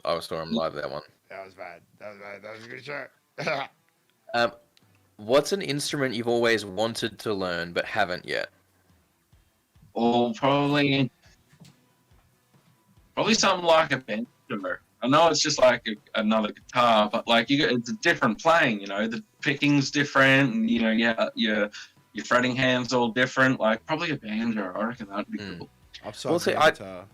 I saw them live that one. That was bad. That was a good show. What's an instrument you've always wanted to learn but haven't yet? Oh, probably Probably something like a banjo. I know it's just like another guitar, but like it's a different playing. You know, the picking's different, and you know, your fretting hands all different. Like probably a banjo. I reckon that'd be cool. Upside down guitar.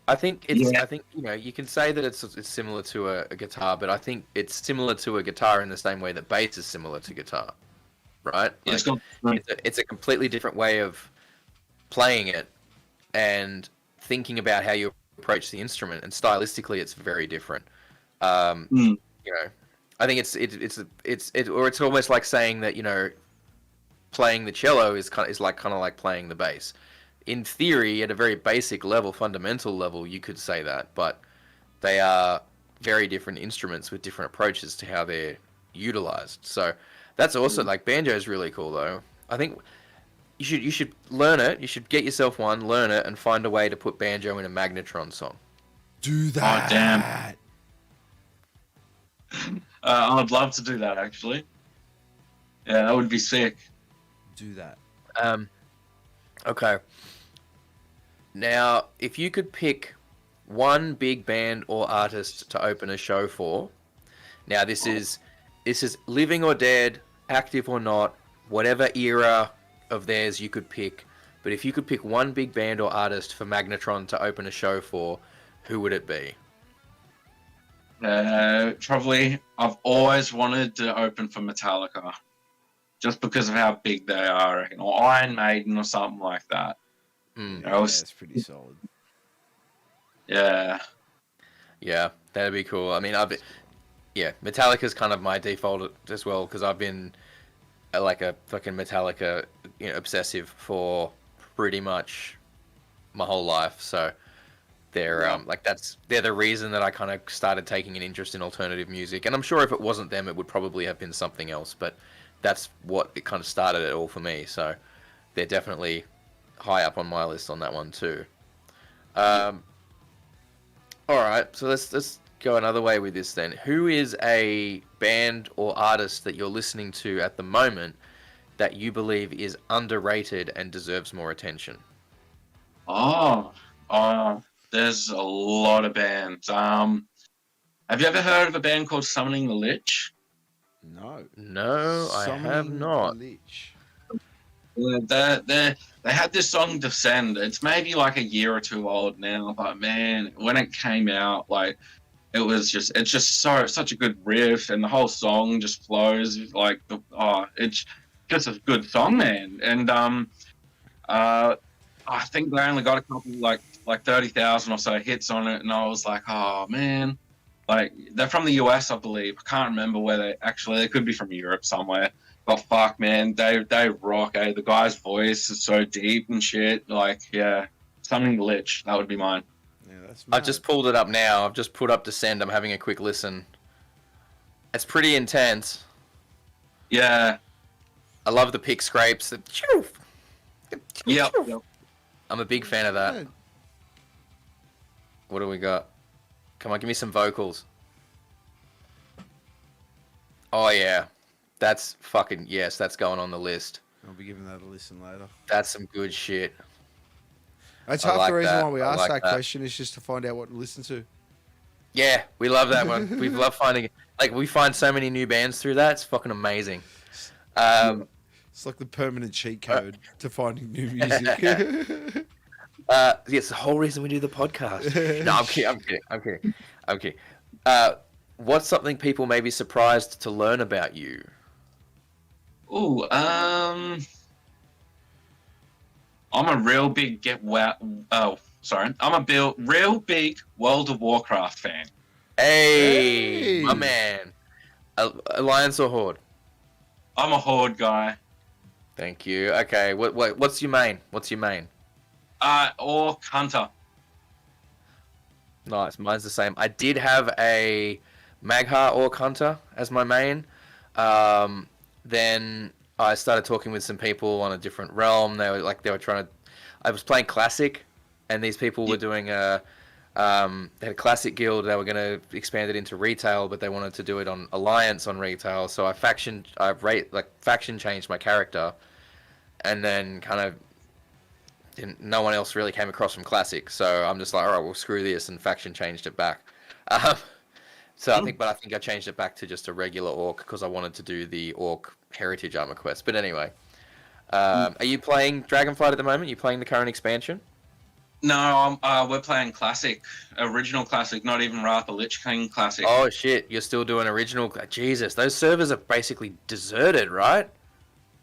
I think you know, you can say that it's similar to a guitar, but I think it's similar to a guitar in the same way that bass is similar to guitar, right? Like, it's a completely different way of playing it and thinking about how you approach the instrument, and stylistically it's very different. You know, I think it's almost like saying that, you know, playing the cello is kind of like playing the bass. In theory, at a very basic level, fundamental level, you could say that, but they are very different instruments with different approaches to how they're utilized. So that's also like banjo is really cool though. I think you should learn it. You should get yourself one, learn it, and find a way to put banjo in a Magnetron song. Do that. Oh damn! I'd love to do that actually. Yeah, that would be sick. Do that. Okay. Now, if you could pick one big band or artist to open a show for, now this is living or dead, active or not, whatever era of theirs you could pick. But if you could pick one big band or artist for Magnetron to open a show for, who would it be? Probably, I've always wanted to open for Metallica, just because of how big they are, I reckon, or Iron Maiden or something like that. Yeah, it's pretty solid. Yeah. Yeah, that'd be cool. I mean, Metallica's kind of my default as well, because I've been like a fucking Metallica, you know, obsessive for pretty much my whole life. So they're they're the reason that I kind of started taking an interest in alternative music. And I'm sure if it wasn't them, it would probably have been something else. But that's what it kind of started it all for me. So they're definitely high up on my list on that one too. All right, so let's go another way with this then. Who is a band or artist that you're listening to at the moment that you believe is underrated and deserves more attention? There's a lot of bands. Have you ever heard of a band called Summoning the Lich? No, I have not. They had this song Descend. It's maybe like a year or two old now, but man, when it came out, like it's just such a good riff, and the whole song just flows like it's just a good song, man. And I think they only got a couple like 30,000 or so hits on it, and I was like, oh man, like they're from the US, I believe. I can't remember where they could be from Europe somewhere. But fuck, man, they rock. The guy's voice is so deep and shit. Like, yeah, Summoning the Lich. That would be mine. Yeah, that's mad. I've just pulled it up now. I've just put up Descend. I'm having a quick listen. It's pretty intense. Yeah. I love the pick scrapes. Yep. I'm a big fan of that. What do we got? Come on, give me some vocals. Oh, yeah. That's fucking, yes, that's going on the list. I'll be giving that a listen later. That's some good shit. That's half the reason why we asked that question, is just to find out what to listen to. Yeah, we love that one. We love finding, like, we find so many new bands through that. It's fucking amazing. It's like the permanent cheat code to finding new music. It's the whole reason we do the podcast. No, I'm kidding. What's something people may be surprised to learn about you? I'm a real big I'm a real big World of Warcraft fan. Hey, my man. Alliance or Horde? I'm a Horde guy. Thank you. Okay, what's your main? Orc Hunter. Nice, mine's the same. I did have a Magha Orc Hunter as my main. Then I started talking with some people on a different realm. They were trying to. I was playing Classic, and these people were doing they had a Classic guild. They were going to expand it into retail, but they wanted to do it on Alliance on retail. So I faction changed my character, and then kind of no one else really came across from Classic, so I'm just like, all right, well, screw this, and Faction changed it back. So I think I changed it back to just a regular Orc because I wanted to do the Orc Heritage Armor quest. But anyway, are you playing Dragonflight at the moment? Are you playing the current expansion? No, we're playing Classic, original Classic, not even Wrath of Lich King Classic. Oh shit, you're still doing original. Jesus, those servers are basically deserted, right?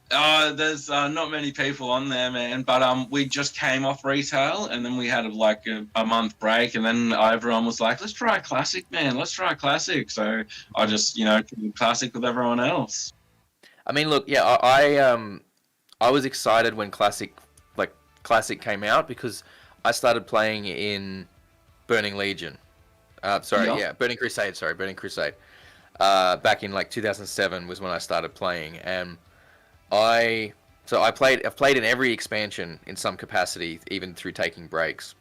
There's not many people on there, man. But we just came off retail, and then we had a month break, and then everyone was like, "Let's try Classic, man. Let's try Classic." So I just tried Classic with everyone else. I mean, look, yeah, I was excited when Classic came out because I started playing in Burning Legion. Burning Crusade. Burning Crusade. Back in 2007 was when I started playing, and I've played in every expansion in some capacity, even through taking breaks.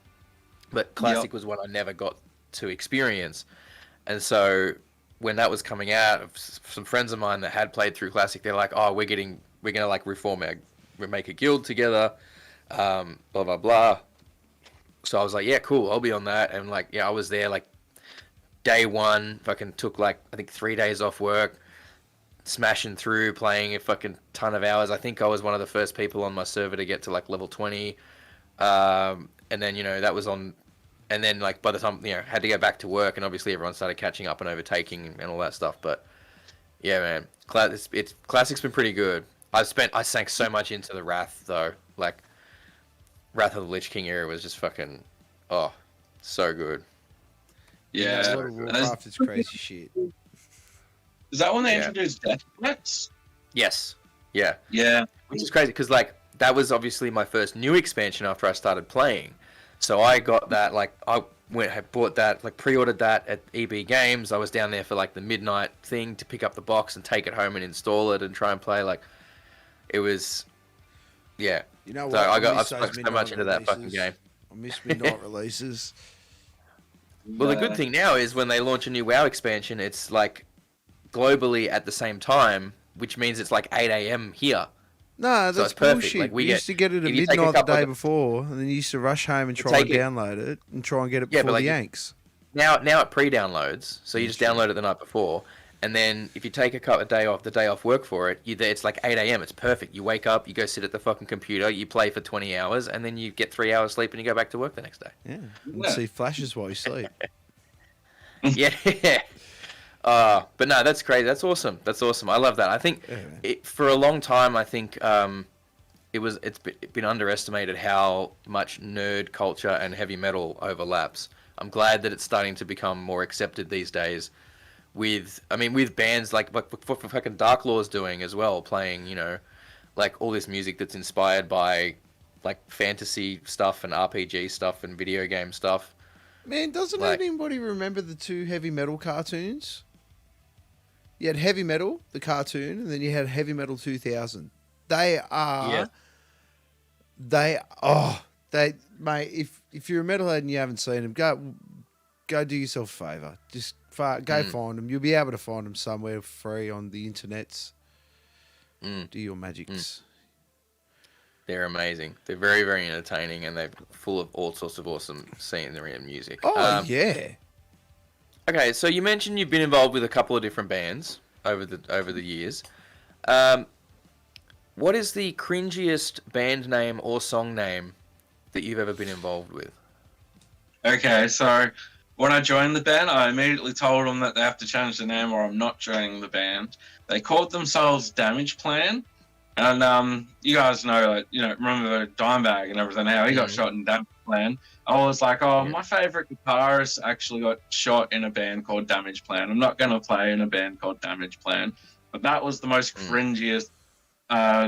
But Classic was one I never got to experience, and so when that was coming out, some friends of mine that had played through Classic, they're like, "Oh, we're gonna we make a guild together, blah blah blah." So I was like, "Yeah, cool, I'll be on that." And I was there day one. Fucking took I think 3 days off work. Smashing through, playing a fucking ton of hours. I think I was one of the first people on my server to get to level 20. And then, that was on, and then by the time, had to go back to work, and obviously everyone started catching up and overtaking and all that stuff. But yeah, man, Classic's been pretty good. I sank so much into the Wrath though. Wrath of the Lich King era was just fucking, so good. Yeah. World of Warcraft is crazy shit. Is that when they introduced death threats? Yes. Yeah. Yeah. Which is crazy because that was obviously my first new expansion after I started playing. So I got that bought that pre-ordered that at EB Games. I was down there for the midnight thing to pick up the box and take it home and install it and try and play. It was, yeah. You know so what? I've stuck so much into that fucking game. I miss midnight releases. Well, the good thing now is when they launch a new WoW expansion, it's globally at the same time, which means it's 8 a.m. here. No, that's bullshit. Perfect. We used to get it at midnight the day before, and then you used to rush home and try and download it and try and get it before the Yanks. Now it pre-downloads, so you just download it the night before, and then if you take the day off work for it, it's 8 a.m. It's perfect. You wake up, you go sit at the fucking computer, you play for 20 hours, and then you get 3 hours sleep and you go back to work the next day. Yeah, and see flashes while you sleep. Yeah. But no, that's crazy. That's awesome. I love that. I think for a long time, I think it's been underestimated how much nerd culture and heavy metal overlaps. I'm glad that it's starting to become more accepted these days. With bands like fucking Dark Law's doing as well, playing all this music that's inspired by fantasy stuff and RPG stuff and video game stuff. Man, doesn't anybody remember the two heavy metal cartoons? You had Heavy Metal, the cartoon, and then you had Heavy Metal 2000. They are... Yeah. Mate, if you're a metalhead and you haven't seen them, go do yourself a favour. Just go find them. You'll be able to find them somewhere free on the internets. Do your magics. They're amazing. They're very, very entertaining, and they're full of all sorts of awesome scenery and music. Oh, yeah. Okay, so you mentioned you've been involved with a couple of different bands over the years. What is the cringiest band name or song name that you've ever been involved with? Okay, so when I joined the band, I immediately told them that they have to change the name or I'm not joining the band. They called themselves Damage Plan. And you guys know, remember Dimebag and everything, how he got shot in Damage Plan. I was like, my favourite guitarist actually got shot in a band called Damage Plan. I'm not going to play in a band called Damage Plan. But that was the most cringiest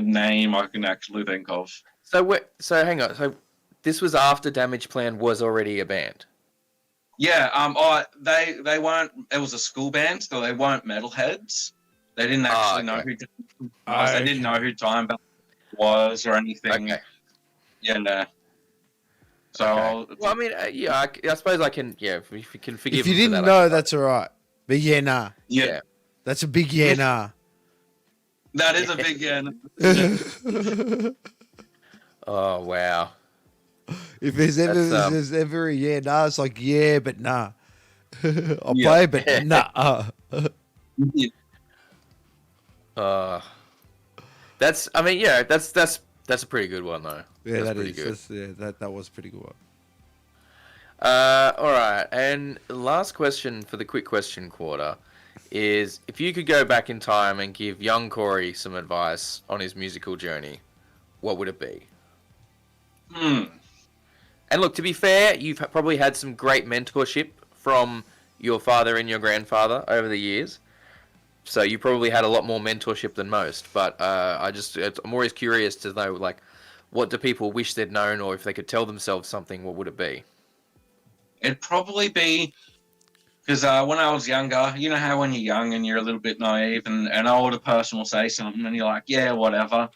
name I can actually think of. So hang on. So this was after Damage Plan was already a band? Yeah. They weren't, it was a school band, so they weren't metalheads. They didn't actually know who was. They didn't know who Dimebag was or anything. Okay. Yeah, no. So, okay. Well, I mean, I suppose I can. Yeah, if you can forgive. If you didn't know, that's all right. But yeah, nah. Yeah, that's a big yeah, nah. That is a big yeah. Nah. Oh wow. If there's ever a yeah, nah, it's like, yeah, but nah. I'll play, but nah. That's a pretty good one though. Yeah, that's pretty good. That was a pretty good one. All right, and last question for the quick question quarter is: if you could go back in time and give young Corey some advice on his musical journey, what would it be? And look, to be fair, you've probably had some great mentorship from your father and your grandfather over the years. So you probably had a lot more mentorship than most. But I'm always curious to know, like, what do people wish they'd known, or if they could tell themselves something, what would it be? It'd probably be, because when I was younger, you know how when you're young and you're a little bit naive and an older person will say something and you're like, yeah, whatever.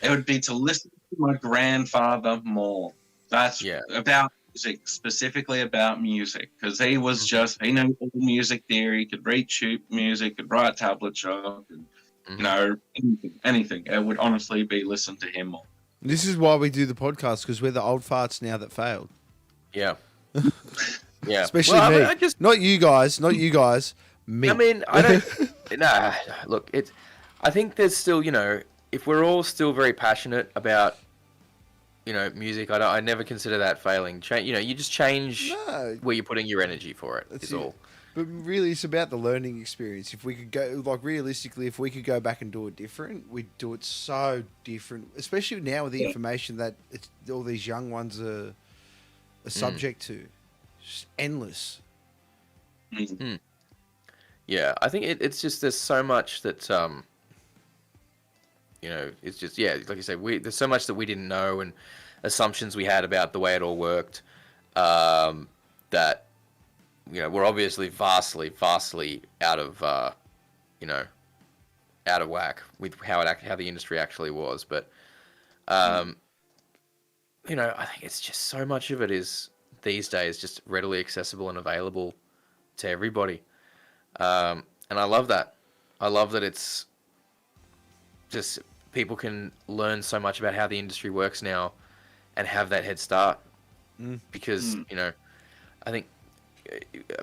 It would be to listen to my grandfather more. That's about music, specifically about music, because he knew all music theory, could read sheet music, could write tablature, could, anything. It would honestly be listen to him more. This is why we do the podcast, because we're the old farts now that failed. Yeah. Yeah. Especially me. Not you guys. Me. I mean, I don't... Nah, look, I think there's still, if we're all still very passionate about, music, I never consider that failing. You just change where you're putting your energy for it. That's all. But really, it's about the learning experience. If we could go, realistically, if we could go back and do it different, we'd do it so different. Especially now with the information that all these young ones are subject to. It's just endless. Yeah, I think it's just there's so much that it's just like you say, there's so much that we didn't know and assumptions we had about the way it all worked that we're obviously vastly out of whack with how the industry actually was. But I think it's just so much of it is these days just readily accessible and available to everybody, and I love that. I love that it's just people can learn so much about how the industry works now and have that head start because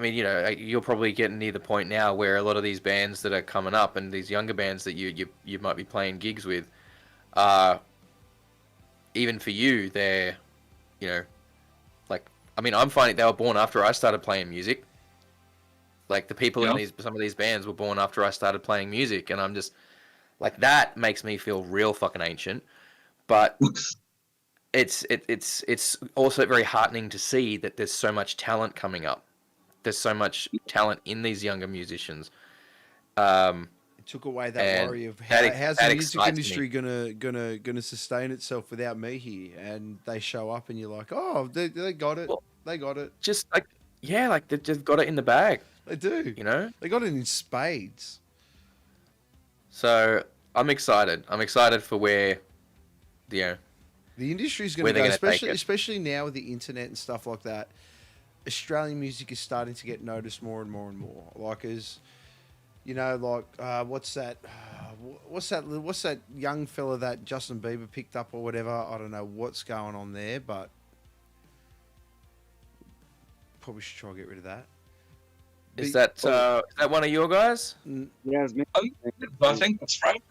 you're probably getting near the point now where a lot of these bands that are coming up and these younger bands that you might be playing gigs with, even for you, they're, I'm finding they were born after I started playing music. Like the people in some of these bands were born after I started playing music, and I'm just like, that makes me feel real fucking ancient. But it's also very heartening to see that there's so much talent coming up. There's so much talent in these younger musicians. It took away that worry of how's the music industry gonna sustain itself without me here, and they show up and you're like, oh, they got it. Well, they got it. Just they've just got it in the bag. They do. They got it in spades. So I'm excited. I'm excited for where the industry's going to go, especially now with the internet and stuff like that. Australian music is starting to get noticed more and more and more. Like what's that young fella that Justin Bieber picked up or whatever? I don't know what's going on there, but probably should try and get rid of that. Is that one of your guys? Yeah, it's me. I think that's right.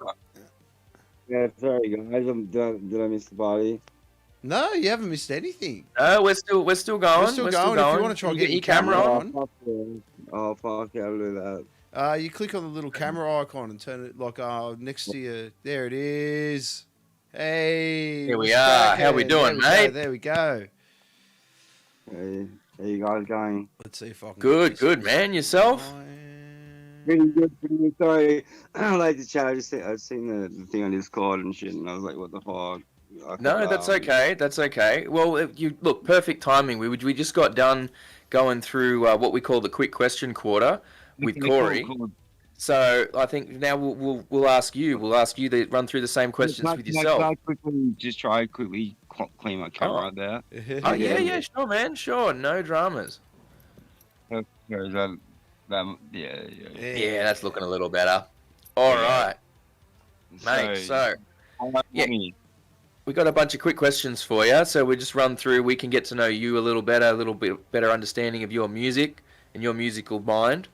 Yeah, sorry guys. Did I miss the party? No, you haven't missed anything. No, we're still going. We're still going. If you want to try and get your camera on. Oh fuck yeah, I'll do that. You click on the little camera icon and turn it next to you. There it is. Hey. Here we are. How we doing, mate? There we go. Hey, how you guys going? Let's see if I can. Good, man. Yourself? Pretty good. Sorry, I don't like to chat. I've seen the thing on Discord and shit, and I was like, what the fuck? No, that's okay. That's okay. Well, you look, perfect timing. We just got done going through what we call the quick question quarter with Corey. Cool. So I think now we'll ask you. We'll ask you to run through the same questions with yourself. Can I try quickly clean my camera right there? Oh yeah, sure, man, sure, no dramas. Yeah, that's looking a little better. All right, mate. So yeah, we got a bunch of quick questions for you. So we just run through. We can get to know you a little bit better understanding of your music and your musical mind.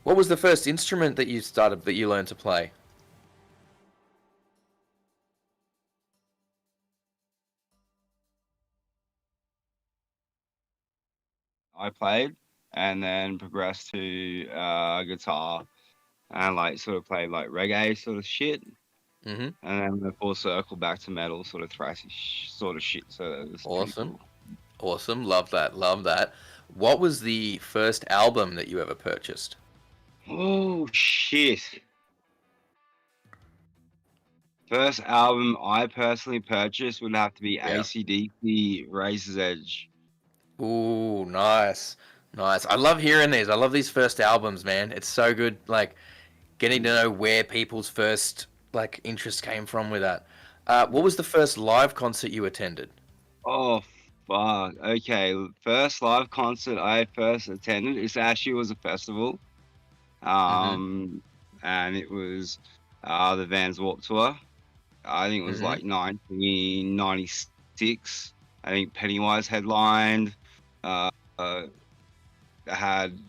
What was the first instrument that you learned to play? I played and then progressed to guitar and like sort of played like reggae sort of shit. Mm-hmm. And then the full circle back to metal, sort of thrashy sort of shit. So that was pretty Awesome. cool. Awesome. Love that. Love that. What was the first album that you ever purchased? Oh shit! First album I personally purchased would have to be Yeah. AC/DC Razor's Edge. Ooh, nice. Nice. I love hearing these. I love these first albums, man. It's so good, like, getting to know where people's first, like, interest came from with that. What was the first live concert you attended? Oh fuck! Okay, first live concert I first attended. It actually was a festival. And it was the Vans Warped Tour. I think it was like 1996. I think Pennywise headlined. I had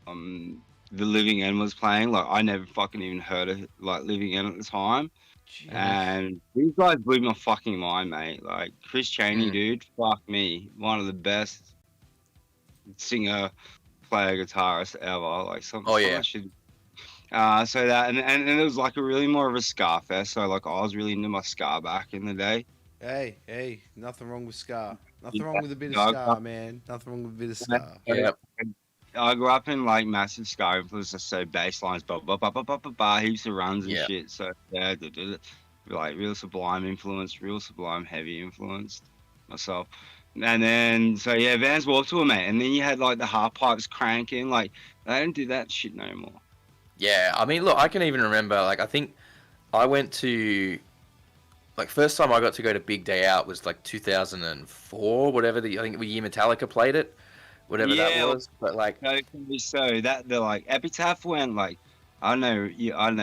the Living End was playing. Like I never fucking even heard of like Living End at the time. Jeez. And these guys blew my fucking mind, mate. Like Chris Chaney, dude, fuck me, one of the best singer, player, guitarist ever. Like some. Oh, yeah. Shit. So that and it was like a really more of a ska fest. So like I was really into my ska back in the day. Hey, nothing wrong with ska. Nothing wrong with a bit of Yeah, ska, man. Nothing wrong with a bit of ska. Yeah. I grew up in like massive ska influences, so bass lines, heaps of runs and Yeah. shit. So yeah, like real Sublime influence, real Sublime heavy influenced myself. And then so yeah, Vans Warped Tour, mate. And then you had like the half pipes cranking. Like they don't do that shit no more. Yeah, I mean, look, I can even remember, like, I think I went to, like, first time I got to go to Big Day Out was, like, 2004, whatever, I think the year Metallica played it, whatever that was, but, like... So that, the, like, Epitaph went, like, I don't know,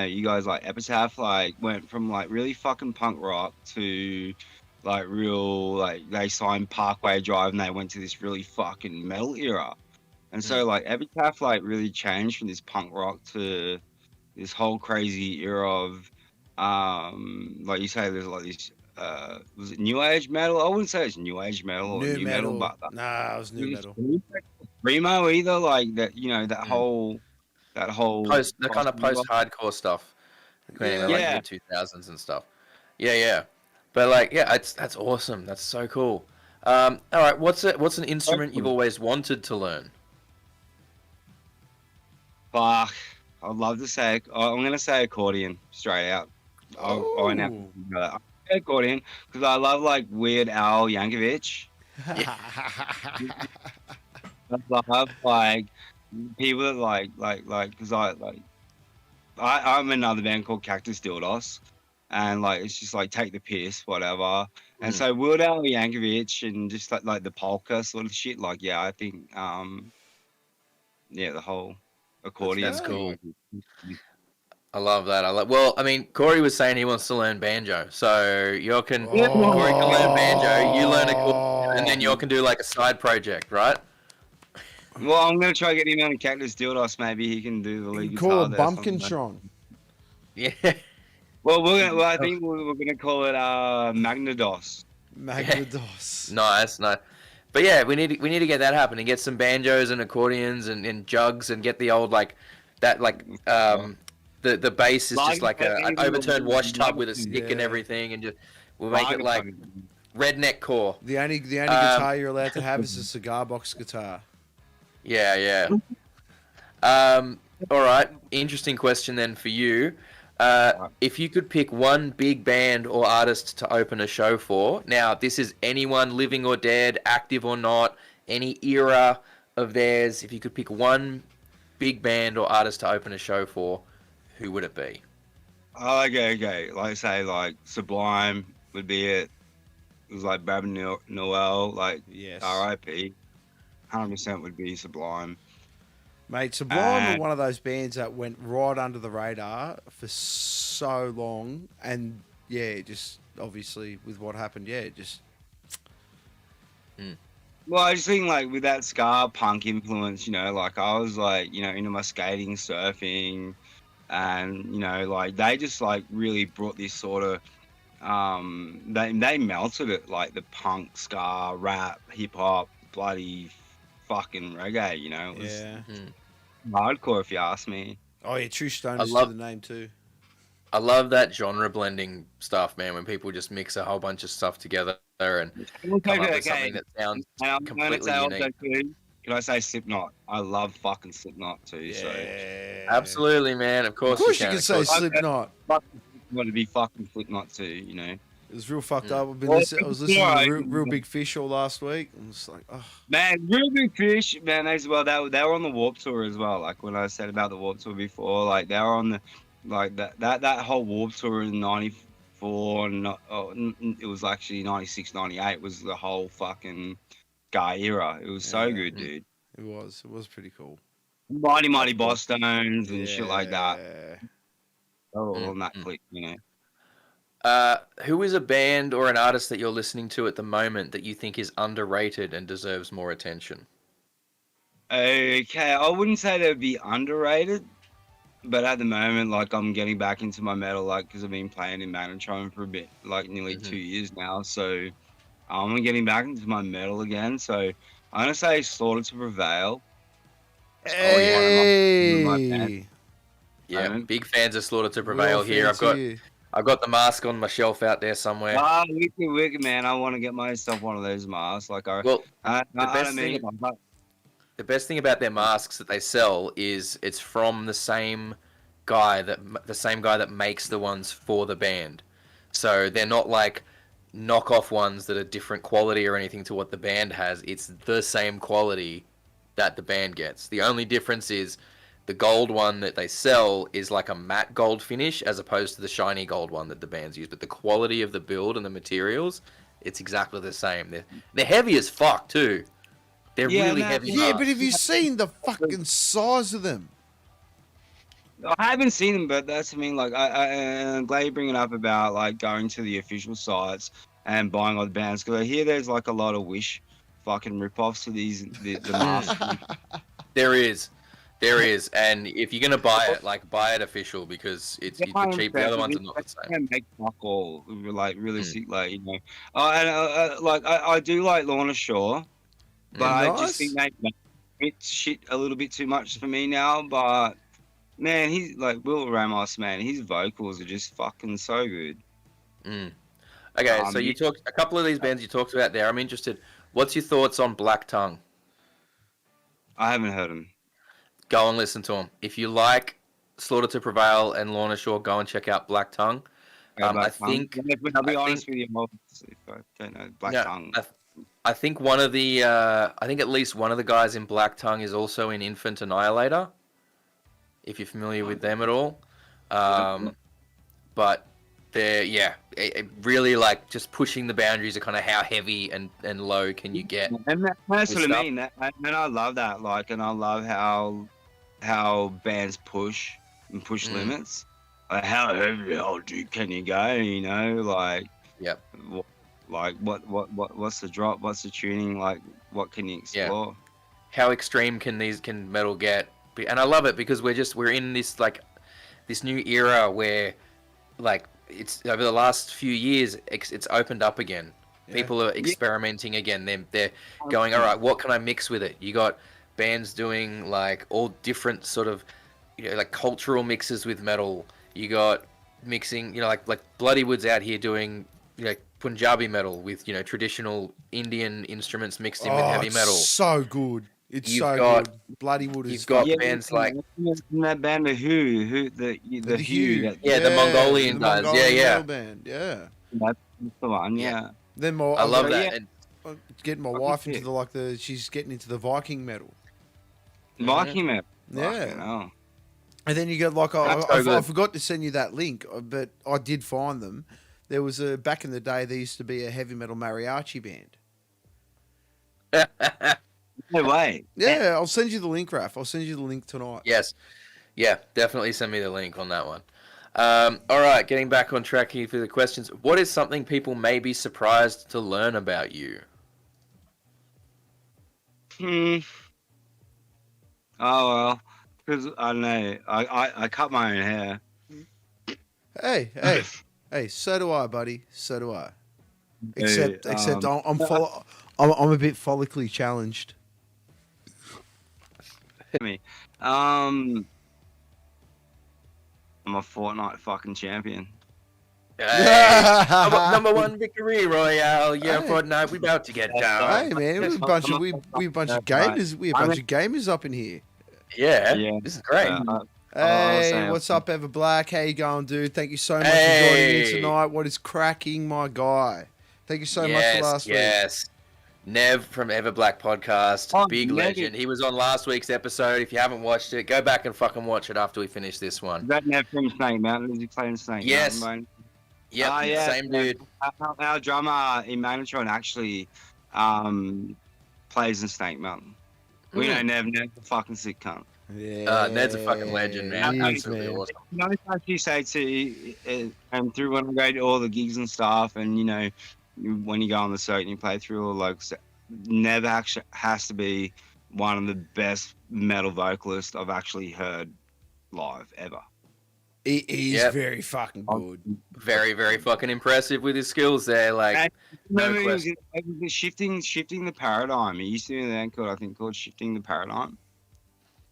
you guys, like, Epitaph, like, went from, like, really fucking punk rock to, like, real, like, they signed Parkway Drive and they went to this really fucking metal era. And so, like, Epitaph, like, really changed from this punk rock to this whole crazy era of, like you say, there's like this, was it new age metal? I wouldn't say it's new age metal or new metal, but Nah, it was new metal. Primo either, like that, you know, that whole that kind of post-hardcore stuff, like mid-2000s and stuff. Yeah. But, like, yeah, that's awesome. That's so cool. All right, what's an instrument you've always wanted to learn? Fuck, I'd love to say. I'm gonna say accordion straight out. I won't have to think about that. I say accordion because I love like Weird Al Yankovic. I love like people that like because I'm in another band called Cactus Dildos, and like it's just like take the piss, whatever. And so Weird Al Yankovic and just like the polka sort of shit. Like yeah, I think the whole accordion. That's cool. I love that. Well, I mean, Corey was saying he wants to learn banjo, so Corey can learn banjo, you learn accordion, and then you can do like a side project, right? Well, I'm gonna try getting him on a Cactus Dildos. Maybe he can do the lead guitar. Call it Bumpkintron. Yeah. Well, I think we're gonna call it Magnedos. Magnedos. Nice. But yeah, we need to get that happening. Get some banjos and accordions and jugs, and get the old like that the bass is just like an overturned wash tub with a stick and everything, and just we'll make it like redneck core. The only guitar you're allowed to have is a cigar box guitar. Yeah. All right. Interesting question then for you. If you could pick one big band or artist to open a show for, now this is anyone living or dead, active or not, any era of theirs. If you could pick one big band or artist to open a show for, who would it be? Oh, okay. Like say like Sublime would be it. It was like Brad Noel, like yes. R.I.P. 100% would be Sublime. Mate, Sublime were one of those bands that went right under the radar for so long, and yeah, just obviously with what happened, yeah, just Well, I just think like with that ska punk influence, you know, like I was like, you know, into my skating, surfing, and you know, like they just like really brought this sort of they melted it like the punk, ska, rap, hip hop, bloody fucking reggae, you know. It was yeah. hardcore if you ask me. Oh yeah, True I Stoners to love the name too. I love that genre blending stuff, man. When people just mix a whole bunch of stuff together and come up with something that sounds And I'm going to completely say also unique. too, can I say Slipknot? I love fucking Slipknot too. Yeah. So Absolutely, man. Of Of course, course you can. can Of say course. Slipknot. want to be fucking Slipknot too, you know. It was real fucked up. I was listening Yeah, to real Big Fish all last week. I'm just like, oh. Man, Real Big Fish, man, as well. They were on the Warp Tour as well. Like when I said about the Warp Tour before, like they were on the like that whole Warp Tour in '94. It was actually '96, '98 was the whole fucking guy era. It was so good, dude. It was pretty cool. Mighty Boss Stones and shit like that. Yeah. They were all on that click, you know. Who is a band or an artist that you're listening to at the moment that you think is underrated and deserves more attention? Okay, I wouldn't say they'd be underrated, but at the moment, like I'm getting back into my metal, like because I've been playing in Magnetron for a bit, like nearly 2 years now. So I'm getting back into my metal again. So I'm gonna say Slaughter to Prevail. Hey. Yeah, big fans of Slaughter to Prevail here. I've got the mask on my shelf out there somewhere. Ah, wicked, man! I want to get myself one of those masks. Like the best thing about their masks that they sell is it's from the same guy that makes the ones for the band. So they're not like knockoff ones that are different quality or anything to what the band has. It's the same quality that the band gets. The only difference is the gold one that they sell is like a matte gold finish as opposed to the shiny gold one that the bands use. But the quality of the build and the materials, it's exactly the same. They're heavy as fuck too. They're really heavy. Yeah, but have you seen the fucking size of them? I haven't seen them, but that's, I mean, like, I'm glad you bring it up about, like, going to the official sites and buying all the bands, because I hear there's, like, a lot of Wish fucking rip-offs to the masks. There is, and if you're gonna buy it, like, buy it official, because it's cheap. The other ones are not the same. Make fuck all, like, really sick, like, you know. I do like Lorna Shore, but I just think it's shit a little bit too much for me now, but... Man, he's like Will Ramos, man. His vocals are just fucking so good. Okay, so you talked a couple of these bands you talked about there. I'm interested. What's your thoughts on Black Tongue? I haven't heard them. Go and listen to them. If you like Slaughter to Prevail and Lorna Shore, go and check out Black Tongue. I'll be honest with you, if I don't know Black Tongue. I think I think at least one of the guys in Black Tongue is also in Infant Annihilator, if you're familiar with them at all. But they're, really like just pushing the boundaries of kind of how heavy and low can you get. And that's what I mean. And I love that. Like, and I love how bands push limits. Like, how heavy, how deep can you go? You know, like, like what's the drop? What's the tuning? Like, what can you explore? Yeah. How extreme can metal get? And I love it because we're in this like this new era where like it's over the last few years it's opened up again. People are experimenting again. They're going, all right, what can I mix with it? You got bands doing like all different sort of, you know, like cultural mixes with metal. You got mixing, you know, like Bloodywood's out here doing, you know, Punjabi metal with, you know, traditional Indian instruments mixed in with heavy metal. So good. It's good. Bloodywood is. You've got bands like that band, the Who, the Who. The Mongolian guys. Metal band. Yeah. That's the one. Yeah. Then I love that. And getting my wife into she's getting into the Viking metal. Viking metal. Yeah. And then you got like I forgot to send you that link, but I did find them. There was back in the day there used to be a heavy metal mariachi band. No way. Yeah, I'll send you the link, Raph. I'll send you the link tonight. Yes. Yeah, definitely send me the link on that one. All right, getting back on track here for the questions. What is something people may be surprised to learn about you? Oh well, because I don't know. I cut my own hair. Hey, so do I, buddy. So do I. Hey, Except I'm a bit follically challenged. me. I'm a Fortnite fucking champion. Hey, number one victory royale. Yeah, Fortnite. We about to get down. Hey man, we a bunch of gamers. We a bunch of gamers up in here. Yeah, Yeah. this is great. Hey, Sam. what's up, Ever Black? How you going, dude? Thank you so much for joining me tonight. What is cracking, my guy? Thank you so much for last week. Yes. Nev from Ever Black Podcast, big Nev. legend. He was on last week's episode. If you haven't watched it, go back and fucking watch it after we finish this one. Is that Nev from Snake Mountain? Is he playing Snake Yes. Mountain? Yep, same dude. Our drummer in Magnetron actually plays in Snake Mountain. We know Nev's a fucking sick cunt. Yeah, Ned's a fucking legend, man. he is, Absolutely man. awesome. You know, I actually say and through when I go to all the gigs and stuff, and you know, when you go on the circuit and you play through all like, Nev actually has to be one of the best metal vocalists I've actually heard live ever. He's very fucking good. Very, very fucking impressive with his skills there. Like, And no remember, question. it was shifting the paradigm. He used to be an called Shifting the Paradigm.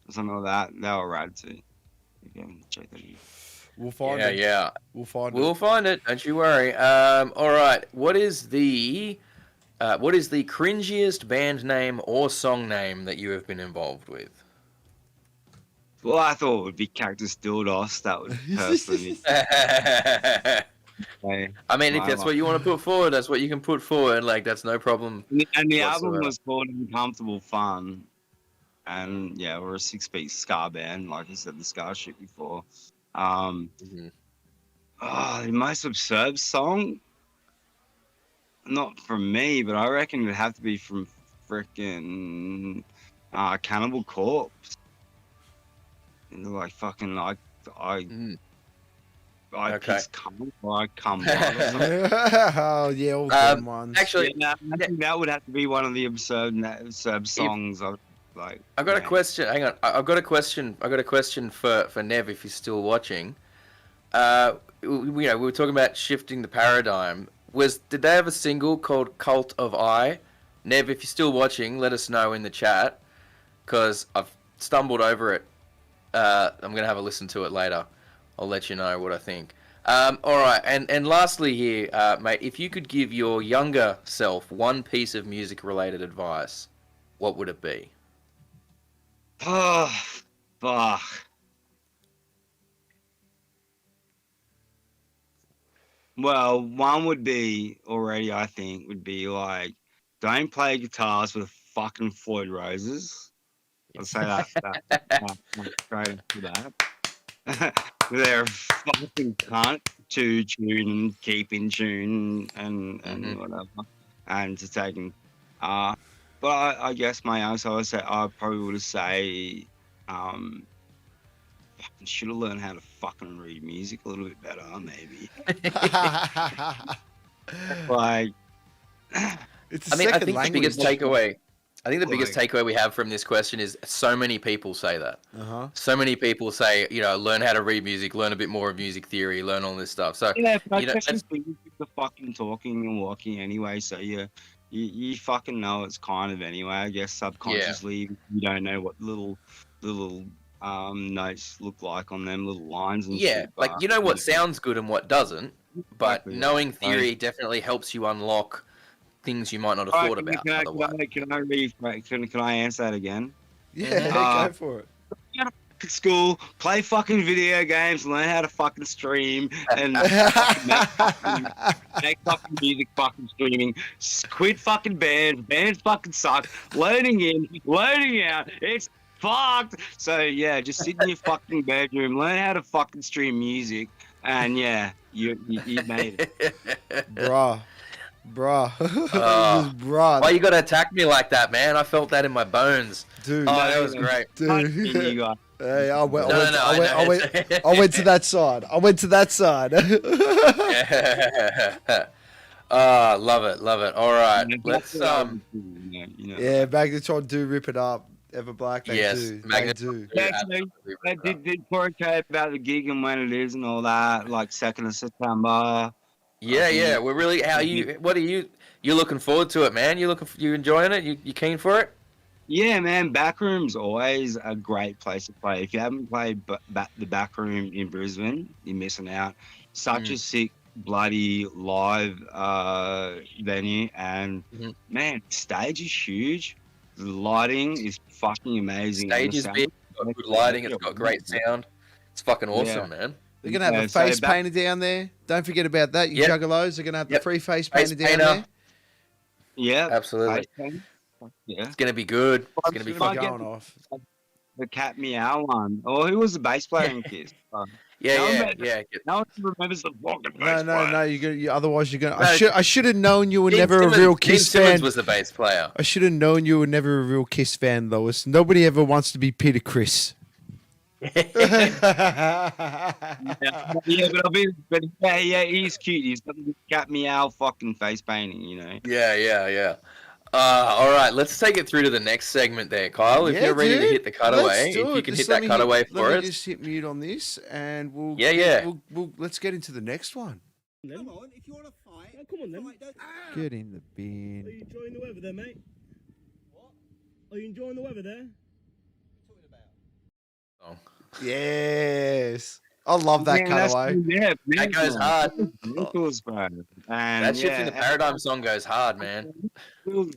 Or something like that. They were rad too. Again, check that out. We'll find Yeah, it. yeah. We'll find We'll it. find it. Don't you worry. All right. What is the cringiest band name or song name that you have been involved with? Well, I thought it would be Cactus Dildos. That would personally. I mean, if that's what you want to put forward, that's what you can put forward. Like, that's no problem. And the album whatsoever. was called Uncomfortable Fun. And yeah, we're a 6-piece ska band, like I said, the ska shit before. The most absurd song? Not from me, but I reckon it'd have to be from frickin' Cannibal Corpse. And like fucking I Okay. piss cum or I cum. Oh yeah, all them ones. Actually, I think that would have to be one of the absurd songs. Like, I got a question. Hang on, I've got a question. I got a question for Nev if he's still watching. We were talking about shifting the paradigm. Did they have a single called "Cult of I"? Nev, if you're still watching, let us know in the chat, because I've stumbled over it. I'm gonna have a listen to it later. I'll let you know what I think. All right, and lastly here, mate, if you could give your younger self one piece of music-related advice, what would it be? Oh, fuck. Well, one would be already, I think, would be like, don't play guitars with fucking Floyd Roses. I'll say that straight after that. They're fucking cunt to tune and keep in tune and whatever, and to take them. But I guess my answer, I probably would say, should have learned how to fucking read music a little bit better, maybe. Like, It's I think the biggest takeaway. I think the biggest Like- takeaway we have from this question is so many people say that. So many people say, learn how to read music, learn a bit more of music theory, learn all this stuff. So yeah, but I you know, guess that's- the fucking talking and walking anyway, so you fucking know it's kind of anyway. I guess subconsciously you don't know what little notes look like on them little lines and yeah, shit, like but- you know what sounds good and what doesn't, but Exactly. knowing theory definitely helps you unlock things you might not have Alright, thought about otherwise. Can I answer that again? Yeah, go for it. School, play fucking video games, learn how to fucking stream, and make fucking music fucking streaming. Quit fucking bands fucking suck. Loading in, loading out, it's fucked. So yeah, just sit in your fucking bedroom, learn how to fucking stream music, and yeah, you made it. Bruh. Oh. Bruh. Why you gotta attack me like that, man? I felt that in my bones. Dude. Oh, that was great. You Dude. guys. Hey, I went know. I went to that side. I went to that side. Yeah. Love it, love it. All right, let's Yeah, Magnetron do rip it up. Ever Black, they yes, do. They Magnetron do. do Actually, absolutely I rip it up. did Portray about the gig and when it is and all that, like 2nd of September. Yeah, yeah. We're really how you. What are you? You're looking forward to it, man. You enjoying it? You keen for it? Yeah, man, Backroom's always a great place to play. If you haven't played the Backroom in Brisbane, you're missing out. Such a sick, bloody live venue, and Mhm. man, stage is huge. The lighting is fucking amazing. and the Stage is sound- big. It's got good lighting. It's got great sound. It's fucking awesome, man. They're gonna have a so face painter down there. Don't forget about that, you Yep. juggalos. They're gonna have the Yep. free face Face painter down painter. there. Yeah, Absolutely. face paint. Yeah, It's gonna be good. It's gonna be It's gonna be fucking. going off. the Cat Meow one. Oh, who was the bass player in Kiss? Yeah. No one remembers the fucking No, bass player. no. Otherwise, you're gonna. No, I should have known you were Gene never Simmons, a real Gene Kiss Simmons fan. was the bass player. I should have known you were never a real Kiss fan, Lois. Nobody ever wants to be Peter Chris. Yeah, but yeah, he's cute. He's got the Cat Meow fucking face painting, you know. Yeah. All right, let's take it through to the next segment there, Kyle. If Yeah, you're ready to dude, hit the cutaway, let's do if you it. can Just hit let that me cutaway for let us. me just hit mute on this, and we'll. Yeah. We'll let's get into the next one. Come on, if you want to fight, come on then. Get in the Are bin. you enjoying the weather there, mate? What? Are you enjoying the weather there? Yes, I love that cutaway. Yeah, That goes hard. Miracles, bro. And That Shift in the Paradigm song goes hard, man.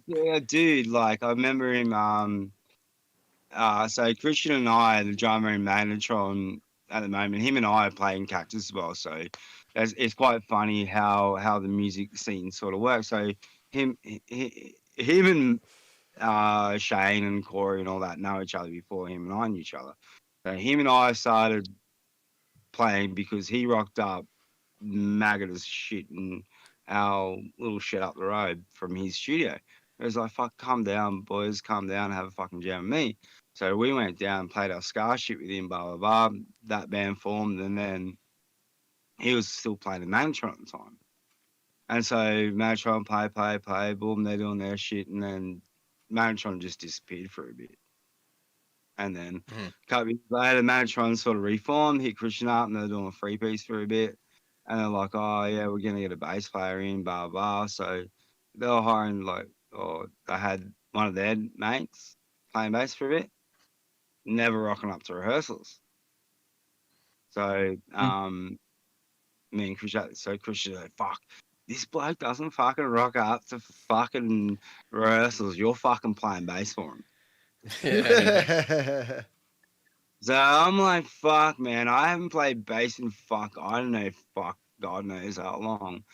Yeah, dude. Like I remember him. So Christian and I, the drummer in Magnetron at the moment, him and I are playing Cactus as well. So it's quite funny how the music scene sort of works. So him and Shane and Corey and all that know each other before him and I knew each other. So him and I started playing because he rocked up maggot as shit in our little shit up the road from his studio. It was like, fuck, calm down, boys, calm down, have a fucking jam with me. So we went down and played our Scar shit with him, blah, blah, blah. That band formed, and then he was still playing in Magnetron at the time. And so Magnetron play, boom, they're doing their shit, and then Magnetron just disappeared for a bit. And then a couple years later, Magnetron sort of reformed, hit Christian up, and they're doing a free piece for a bit. And they're like, oh, yeah, we're going to get a bass player in, blah, blah. So they were hiring, they had one of their mates playing bass for a bit, never rocking up to rehearsals. So, me and Christian like, fuck, this bloke doesn't fucking rock up to fucking rehearsals. You're fucking playing bass for him. Yeah. So I'm like, fuck, man, I haven't played bass in I don't know, God knows how long.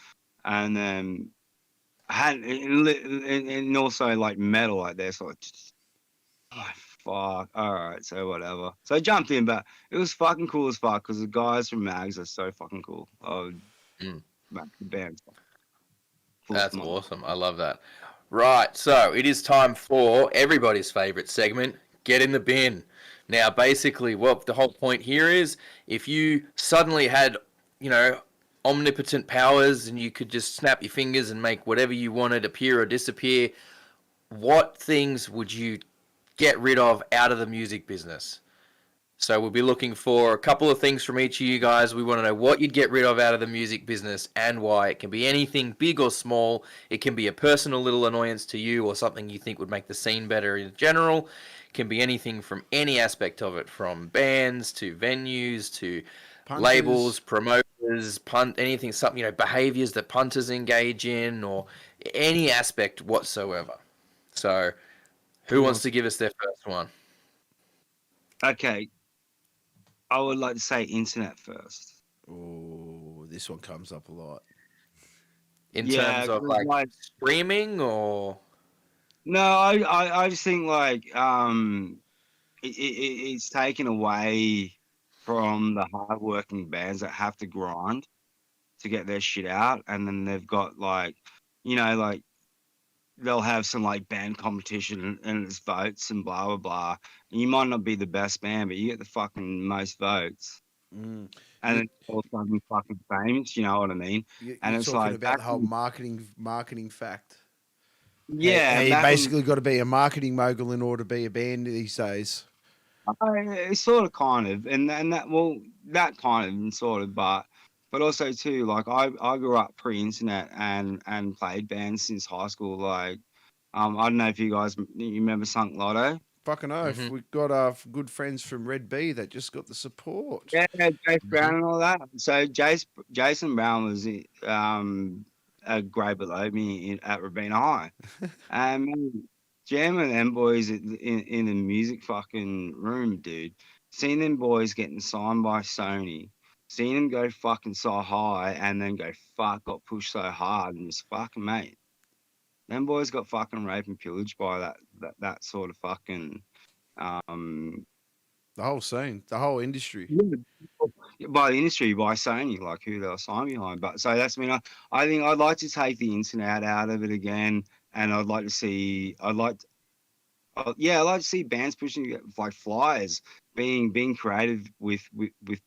And then I had, and also like metal, like they're sort of, oh, fuck, all right, so whatever. So I jumped in, but it was fucking cool as fuck because the guys from Mags are so fucking cool. The band. That's awesome. I love that. Right, so it is time for everybody's favorite segment, Get in the Bin. Now, basically, what the whole point here is, if you suddenly had, omnipotent powers and you could just snap your fingers and make whatever you wanted appear or disappear, what things would you get rid of out of the music business? So we'll be looking for a couple of things from each of you guys. We want to know what you'd get rid of out of the music business and why. It can be anything big or small. It can be a personal little annoyance to you or something you think would make the scene better in general. It can be anything from any aspect of it, from bands to venues to Punters. labels, promoters, anything, something, behaviors that punters engage in or any aspect whatsoever. So who wants to give us their first one? Okay. I would like to say internet first. Oh, this one comes up a lot. In terms of like streaming or? No, I just think it's taken away from the hardworking bands that have to grind to get their shit out, and then they've got they'll have some like band competition and it's votes and blah blah blah. And you might not be the best band, but you get the fucking most votes, Mm. and You, then all of a sudden fucking famous. You know what I mean? And you're it's talking like about back the whole in, marketing fact. yeah, How you back in basically got to be a marketing mogul in order to be a band these days. it's sort of kind of and that well that kind of and sort of but also too like I grew up pre-internet and played bands since high school. Like I don't know if you remember Sunk Lotto. Fucking oath. Mhm. We've got good friends from Red B that just got the support. Yeah, Jace Brown Mhm. and all that. So Jason Brown was a grade below me at Rabina High. Man, jamming them boys in the music fucking room, dude. Seeing them boys getting signed by Sony, seeing them go fucking so high and then got pushed so hard and just fucking mate. Them boys got fucking raped and pillaged by that sort of fucking um The whole scene, the whole industry. by the industry, by Sony, like who they'll sign behind. But so that's I think I'd like to take the internet out of it again, and I'd like to see yeah, I like to see bands pushing like flyers, being creative with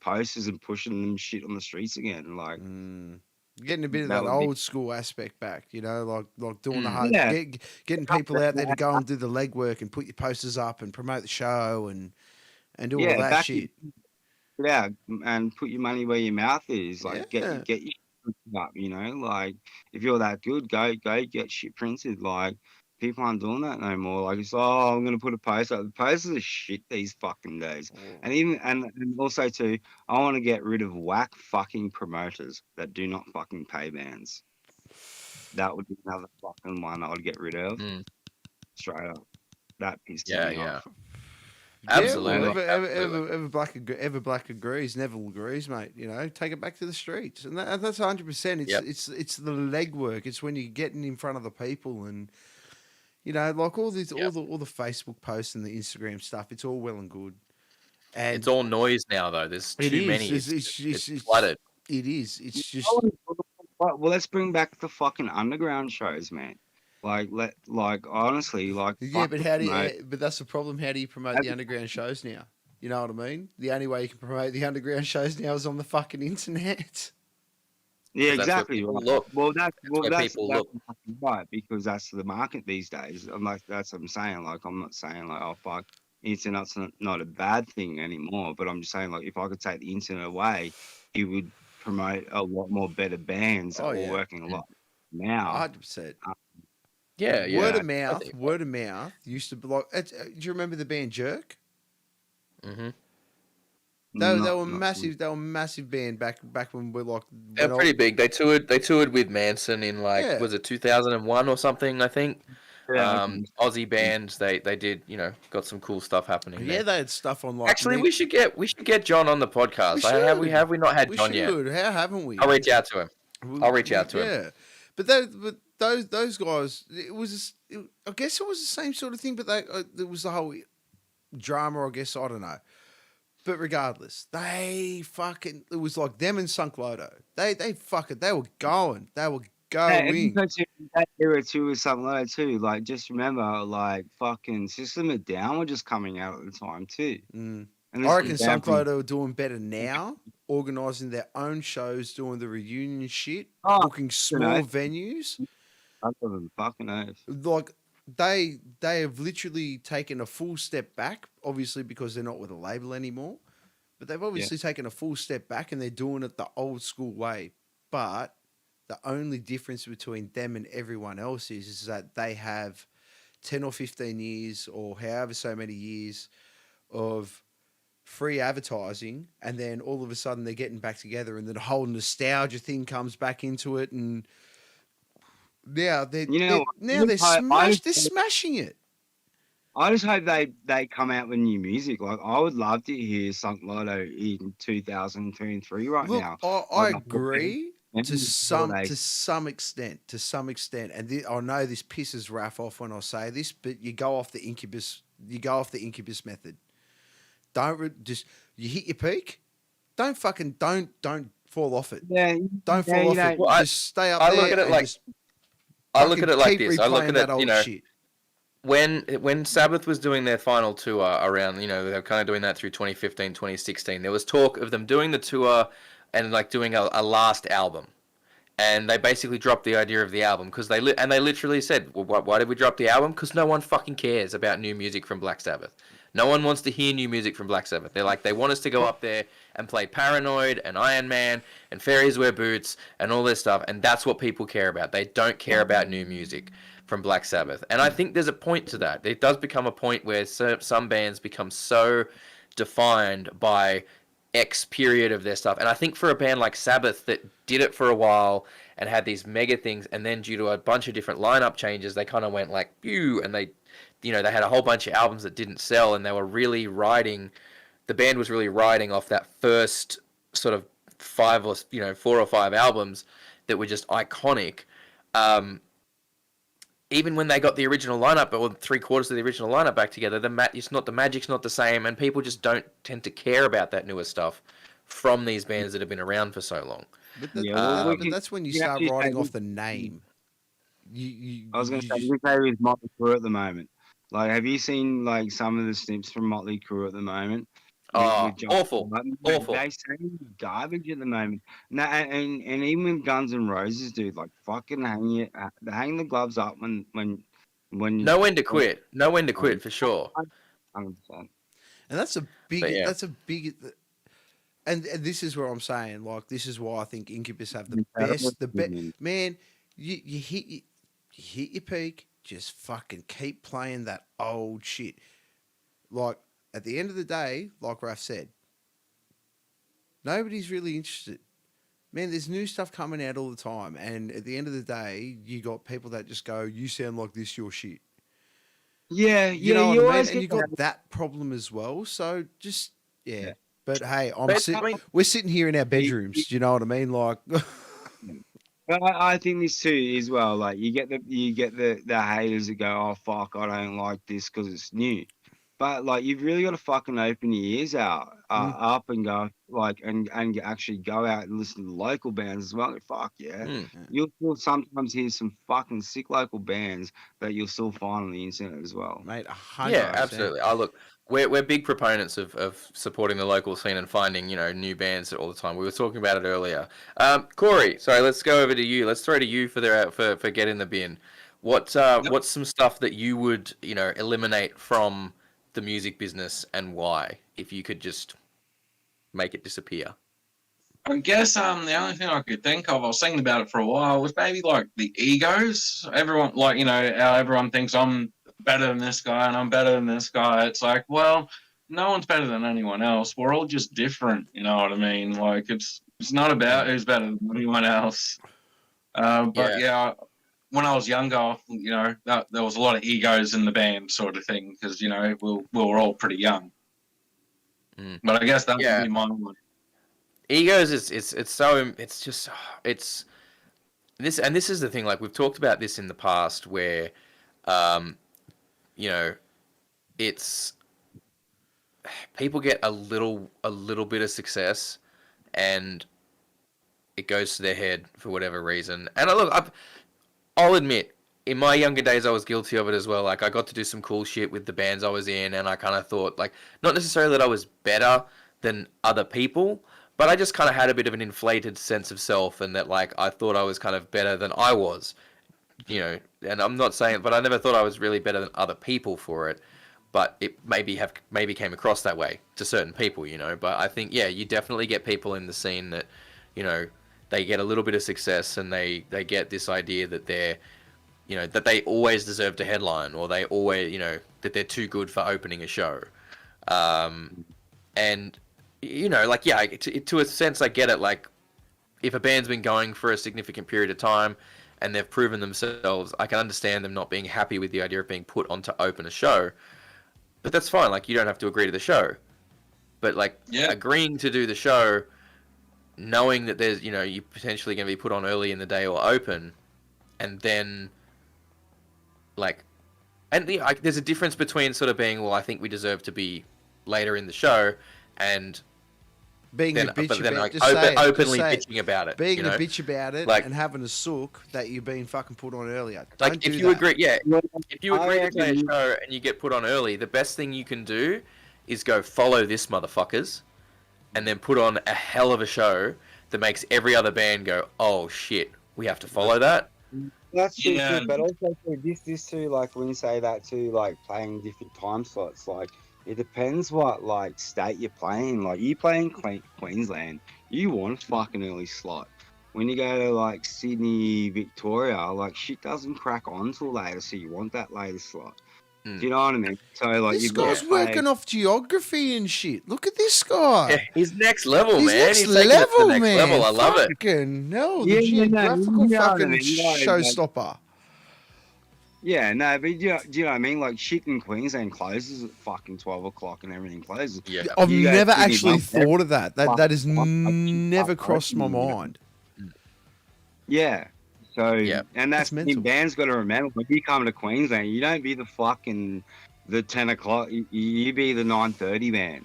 posters and pushing them shit on the streets again. Like Mm. Getting a bit of that that would be old school aspect back, like doing the Mm. hard, yeah. getting people out there to go and do the legwork and put your posters up and promote the show and do all Yeah, that back shit. it out and put your money where your mouth is. Like Yeah. get your shit up, you know. Like if you're that good, go get shit printed. Like people aren't doing that no more. Like it's I'm gonna put a post up. The posters are shit these fucking days. And even and also too, I want to get rid of whack fucking promoters that do not fucking pay bands. That would be another fucking one I would get rid of Mm. straight up. That pisses Yeah, me yeah. off. Yeah, well, Absolutely. Absolutely. ever black agrees, Neville agrees, mate. Take it back to the streets, and that's 100%. Yep. It's the legwork. It's when you're getting in front of the people, and like all these, Yep. all the Facebook posts and the Instagram stuff. It's all well and good, and It's all noise now, though. There's it too is. many. It's flooded. It is. It's just Well, let's bring back the fucking underground shows, man. Like honestly, like yeah. fuck But the how do promote. you? But that's the problem. How do you promote the underground shows now? You know what I mean? The only way you can promote the underground shows now is on the fucking internet. Yeah, 'Cause that's where exactly. people Right. look. Well, That's where people that's look. fucking right because that's the market these days. I'm like that's what I'm saying. Like I'm not saying like oh fuck, internet's not a bad thing anymore. But I'm just saying like if I could take the internet away, it would promote a lot more better bands that Oh were yeah, working a lot now. 100%. Yeah, yeah. Word of I mouth, think. word of mouth used to be like. Do you remember the band Jerk? Mm-hmm. They were Not massive. They were massive band back when we like. They're When pretty big. They toured with Manson in Yeah. was it 2001 or something, I think. yeah, Aussie bands. They did, got some cool stuff happening Yeah, there. they had stuff on like. Actually, we should get John on the podcast. We should. Have we not had We John yet? should. How haven't we? I'll reach out to him. I'll reach out to him. Yeah, but those guys. It was. I guess it was the same sort of thing, but there was the whole drama. I guess I don't know. But regardless, it was like them and Sunk Loto. They were going. They were going. that era too was something like that too. Like just remember, like fucking System of a Down were just coming out at the time too. Mm. And I reckon Sunk Loto are doing better now, organising their own shows, doing the reunion shit, booking small venues. I love them fucking oath. Like they have literally taken a full step back, obviously because they're not with a label anymore. But they've obviously taken a full step back and they're doing it the old school way. But the only difference between them and everyone else is that they have 10 or 15 years or however so many years of free advertising, and then all of a sudden they're getting back together and then the whole nostalgia thing comes back into it, and now they're smashing it. I just hope they come out with new music. Like I would love to hear Sunk Lotto in 2023 right Look, now. I agree to some they- extent. And I know this pisses Raph off when I say this, but you go off the Incubus method. You hit your peak. Don't fall off it. Yeah, Don't yeah, fall off you know, it. Well, Just stay up I there. look at it and like- just I look at it like keep this. I look replaying at that it, old shit. when Sabbath was doing their final tour around, they were kind of doing that through 2015, 2016. There was talk of them doing the tour and like doing a last album. And they basically dropped the idea of the album because they literally said, well, why did we drop the album? Because no one fucking cares about new music from Black Sabbath. No one wants to hear new music from Black Sabbath. They want us to go up there and play Paranoid and Iron Man and Fairies Wear Boots and all this stuff. And that's what people care about. They don't care about new music from Black Sabbath. And I think there's a point to that. It does become a point where some bands become so defined by X period of their stuff. And I think for a band like Sabbath that did it for a while and had these mega things, and then due to a bunch of different lineup changes, they kind of went like, pew, and they had a whole bunch of albums that didn't sell, and they were really the band was really riding off that first sort of 4 or 5 albums that were just iconic. Even when they got the original lineup, or 3/4 of the original lineup back together, the magic's not the same, and people just don't tend to care about that newer stuff from these bands that have been around for so long. But that's when you start writing off the name. I was going to say, you say with Motley Crue at the moment. Like, have you seen like some of the snips from Motley Crue at the moment? Awful. They sound garbage at the moment. No, and even with Guns N' Roses, dude, like fucking hang the gloves up when no when to quit. No when to quit for sure. 100%. And that's a big. And this is where I'm saying, like, this is why I think Incubus have the best. Man, you hit your peak. Just fucking keep playing that old shit. Like, at the end of the day, like Raph said, nobody's really interested. Man, there's new stuff coming out all the time. And at the end of the day, you got people that just go, you sound like this, your shit. Yeah, you know what I mean? And you got that problem as well. So just, yeah. But hey, we're sitting here in our bedrooms. Do you know what I mean? Like, but I think this too as well. Like, you get the haters that go, oh fuck, I don't like this because it's new. But like, you've really got to fucking open your ears up and go like, and actually go out and listen to the local bands as well. Fuck yeah, you'll still sometimes hear some fucking sick local bands that you'll still find on the internet as well, mate. 100%. Yeah, absolutely. Look, we're big proponents of supporting the local scene and finding new bands all the time. We were talking about it earlier. Corey, sorry, let's go over to you. Let's throw to you for Get in the Bin. What's some stuff that you would eliminate from the music business, and why, if you could just make it disappear? I guess the only thing I could think of, I was thinking about it for a while, was maybe like the egos. Everyone, like, how everyone thinks I'm better than this guy and I'm better than this guy. It's like, well, no one's better than anyone else. We're all just different, you know what I mean? Like, it's not about who's better than anyone else. But yeah, when I was younger, there was a lot of egos in the band, sort of thing, because we were all pretty young. But I guess that would be my one. Egos is this, and this is the thing. Like, we've talked about this in the past, where, it's people get a little bit of success, and it goes to their head for whatever reason. And I'll admit, in my younger days, I was guilty of it as well. Like, I got to do some cool shit with the bands I was in, and I kind of thought, like, not necessarily that I was better than other people, but I just kind of had a bit of an inflated sense of self, and that, like, I thought I was kind of better than I was, and I'm not saying, but I never thought I was really better than other people for it. But it maybe came across that way to certain people, But I think, you definitely get people in the scene that, they get a little bit of success, and they get this idea that they're, that they always deserve to headline, or they always, that they're too good for opening a show. And, to a sense, I get it. Like, if a band's been going for a significant period of time and they've proven themselves, I can understand them not being happy with the idea of being put on to open a show. But that's fine. Like, you don't have to agree to the show. But, like, agreeing to do the show, knowing that there's, you're potentially going to be put on early in the day or open, and then, like, and there's a difference between sort of being, well, I think we deserve to be later in the show, and Being then, a bitch but then about like just say it, just openly say it. bitching about it. Being you know? a bitch about it Like- and having a sook that you've been fucking put on earlier. Like Don't if do you that. agree, yeah, if you I agree to play a reckon- show and you get put on early, the best thing you can do is go follow this motherfuckers, and then put on a hell of a show that makes every other band go, oh shit, we have to follow that. That's true Yeah. too, but also too, this too, like when you say that too, like playing different time slots, like it depends what like state you're playing. Like you play in Queensland, you want a fucking early slot. When you go to like Sydney, Victoria, like shit doesn't crack on till later, so you want that later slot. Do you know what I mean? So like This you've got guy's to play- working off geography and shit. Look at this guy. Yeah, he's next level, He's man. next He's taking it to the level, next man. level. I love it. Fucking hell, Yeah, the yeah, no, geographical you know what I fucking mean, like- showstopper. Yeah, no, but do you know what I mean? Like shit in Queensland closes at fucking 12 o'clock and everything closes. Yeah. I've You go never Sydney, actually Melbourne, thought of that. That has fuck, never fuck, crossed my fuck, you know. mind. Yeah. So Yeah. and that's It's mental. band's got to remember when you come to Queensland, you don't be the 10 o'clock. You be the 9:30 band.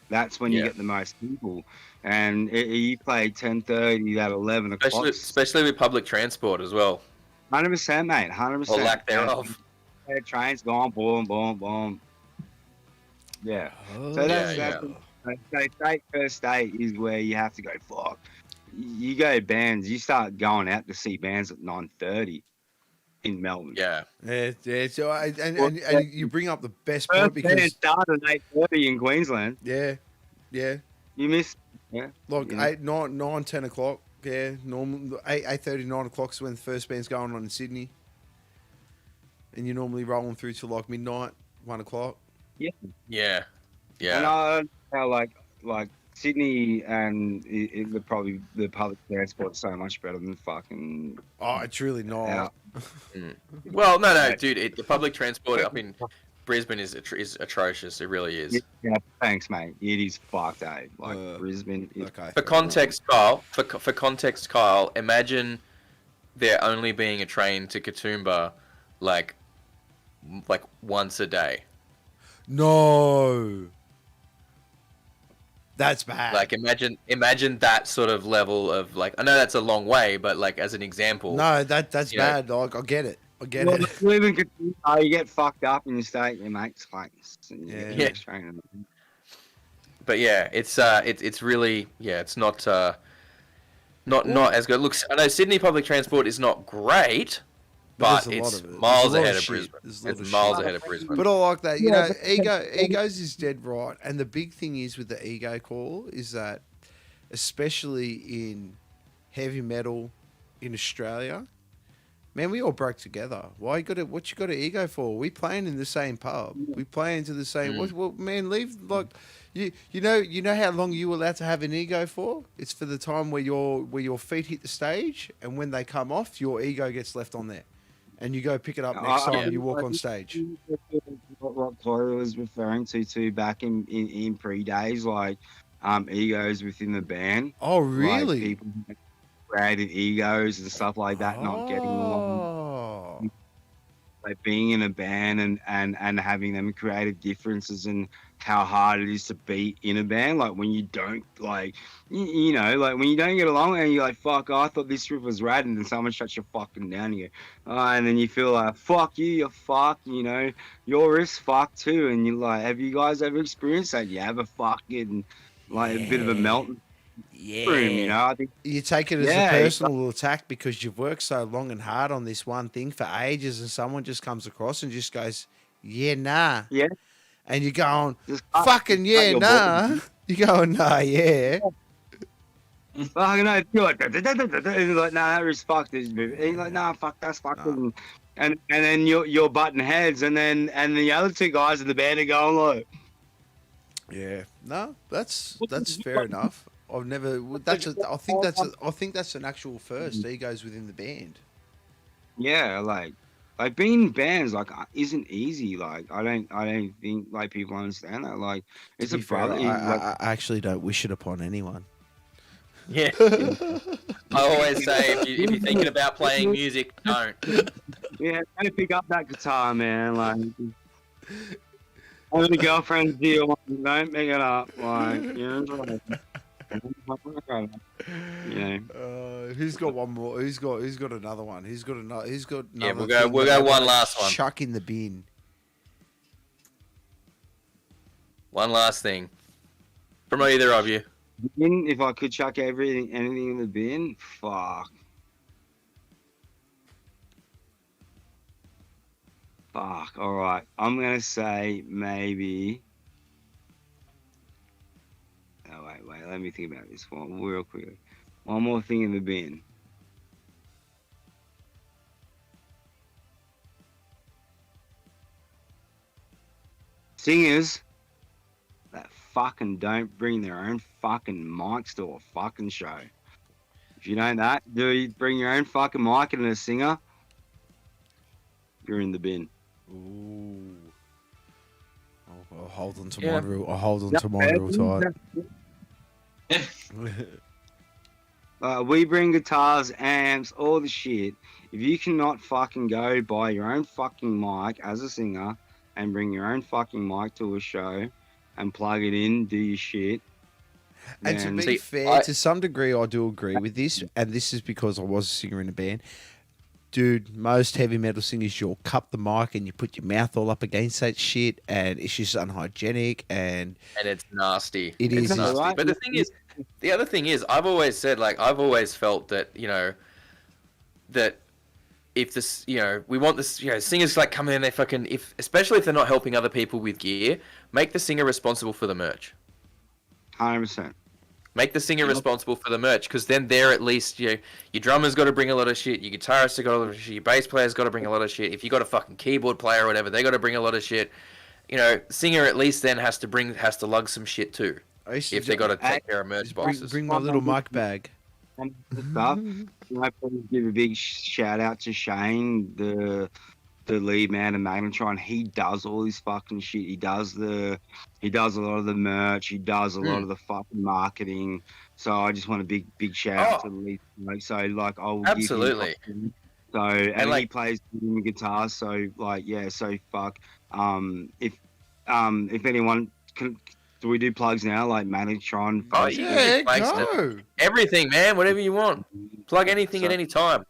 That's when you Yeah. get the most people, and you play 10:30 at 11 o'clock. Especially with public transport as well, 100%, mate. 100%. or lack thereof. Trains going boom, boom, boom. Yeah. So that's Yeah, so state first state is where you have to go. Fuck. You go bands. You start going out to see bands at 9:30 in Melbourne. Yeah. Yeah. So and you bring up the best point First band because started at 8:30 in Queensland. yeah. You miss. Like Yeah. 8, 9, 10 o'clock. Yeah, normal 8:30, 9 o'clock is when the first band's going on in Sydney, and you're normally rolling through to like midnight, 1 o'clock. Yeah. And Yeah. I how like Sydney and probably the public transport's so much better than fucking. Oh, it's really not. out. Well, no, dude. The public transport up in Brisbane is atrocious. It really is. Yeah, thanks, mate. It is fucked, eh? Like Uh, Brisbane. Is, Okay. For context, Kyle. For context, Kyle. Imagine there only being a train to Katoomba, like once a day. No. That's bad. Like imagine that sort of level of like. I know that's a long way, but like as an example. no, that's you know- bad. Like I get it. I get well, it. if you live in Katoomba, you get fucked up in your state, your mates place. And you get the Yeah. next train and- But yeah, it's really it's not as good. Look, I know Sydney public transport is not great, but there's a lot it's of it. miles There's a lot ahead of of shit. Brisbane. There's a lot It's of miles shit. ahead of Brisbane. But I like that. You Yeah, know, egos is dead right. And the big thing is with the ego call is that, especially in heavy metal in Australia, man, we all broke together. What you got an ego for? We playing in the same pub. We play into the same. What man, leave like you know how long you allowed to have an ego for? It's for the time where your feet hit the stage, and when they come off, your ego gets left on there, and you go pick it up next time you walk on stage. What Tori was referring to back in pre-days, like egos within the band. Oh, Like, really? people created egos and stuff like that, not getting along. Oh. Like being in a band and having them creative differences and how hard it is to be in a band. Like when you don't like, you know, like when you don't get along and you're like, fuck, I thought this riff was rad, and then someone shuts you fucking down, and you go, and then you feel like, fuck you, you're fucked, you know, your riff's fucked too. And you're like, have you guys ever experienced that? You have a fucking, like a bit of a melting room, you know? I think You take it as Yeah, a personal attack because you've worked so long and hard on this one thing for ages, and someone just comes across and just goes, yeah, nah. Yeah. And you're going, just fucking yeah, your nah. You're going, nah, yeah. fucking no, you're like, and you're like, nah, that was fucked. And you're like, nah, fuck, that's fucking. And then you're butting heads, and the other two guys in the band are going like, Yeah. No, that's fair enough. I've never. I think that's an actual first. Egos within the band. yeah, like being in bands like isn't easy. Like I don't think like people understand that. Like it's To a be fair, brother. I actually don't wish it upon anyone. Yeah. I always say if you're thinking about playing music, don't. Yeah, don't pick up that guitar, man. Like How many girlfriends do you want? Don't make it up. Like, you know. You know. Who's got one more? Who's got another one? Who's got another? Yeah, we'll thing go that I one gotta last one. Chuck in the bin. One last thing from either of you. Bin, if I could chuck anything in the bin, fuck. Fuck. All right. I'm gonna say maybe. Oh wait. Let me think about this one real quick. One more thing in the bin. Singers that fucking don't bring their own fucking mics to a fucking show. If you know that, do you bring your own fucking mic and a singer? You're in the bin. Ooh. I'll hold on to Yeah. mine real. I'll hold on to mine real tight. We bring guitars, amps, all the shit. If you cannot fucking go buy your own fucking mic as a singer and bring your own fucking mic to a show and plug it in, do your shit. And to then- be See, fair, to some degree, I do agree with this, and this is because I was a singer in a band. Dude, most heavy metal singers, you'll cup the mic and you put your mouth all up against that shit, and it's just unhygienic, and it's nasty. It It's is. nasty. Right. But the other thing is, I've always said, like, I've always felt that, you know, that if this, you know, we want this, you know, singers like come in, they fucking, especially if they're not helping other people with gear, make the singer responsible for the merch. 100%. Make the singer responsible for the merch, because then they're at least, you know, your drummer's got to bring a lot of shit, your guitarist has got a lot of shit, your bass player's got to bring a lot of shit. If you got a fucking keyboard player or whatever, they got to bring a lot of shit. You know, singer at least then has to lug some shit too, if they got to take care of merch boxes. bring my little mic bag. And stuff. I please give a big shout out to Shane, the lead man of Magnetron. He does all this fucking shit. He does a lot of the merch. He does a lot of the fucking marketing. So I just want a big shout out to the lead. Like, so like I'll Absolutely. give him so and like, he plays guitar. So like yeah. So fuck. If anyone can. Do we do plugs now, like Magnetron? Oh, Facebook? yeah, go. Everything, man, whatever you want. Plug anything at any time.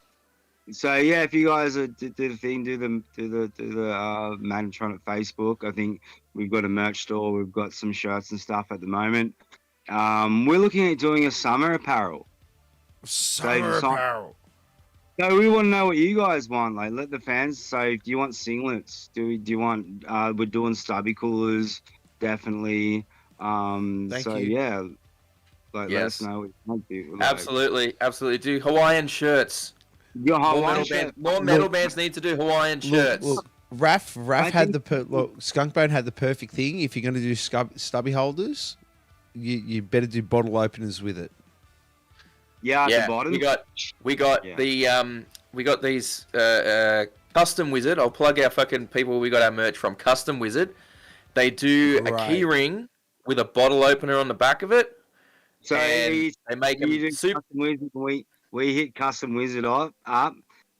So yeah, if you guys do the thing, do the Magnetron at Facebook. I think we've got a merch store. We've got some shirts and stuff at the moment. We're looking at doing a summer apparel. Summer So- apparel. So we want to know what you guys want. Like, let the fans. So, do you want singlets? Do you want? We're doing stubby coolers, definitely. Thank so you. yeah, like let Yes. us know what you want to do. Like, Absolutely. Do Hawaiian shirts. Your Hawaiian More metal bands need to do Hawaiian shirts. Look, Raph I had think- Skunkbone had the perfect thing. If you're going to do stubby holders, you better do bottle openers with it. Yeah, at Yeah, the bottom. we got Yeah. we got these Custom Wizard. I'll plug our fucking people. We got our merch from Custom Wizard. They do a Right. key ring with a bottle opener on the back of it. So and you they make them do super. Custom Wizard, we hit Custom Wizard up.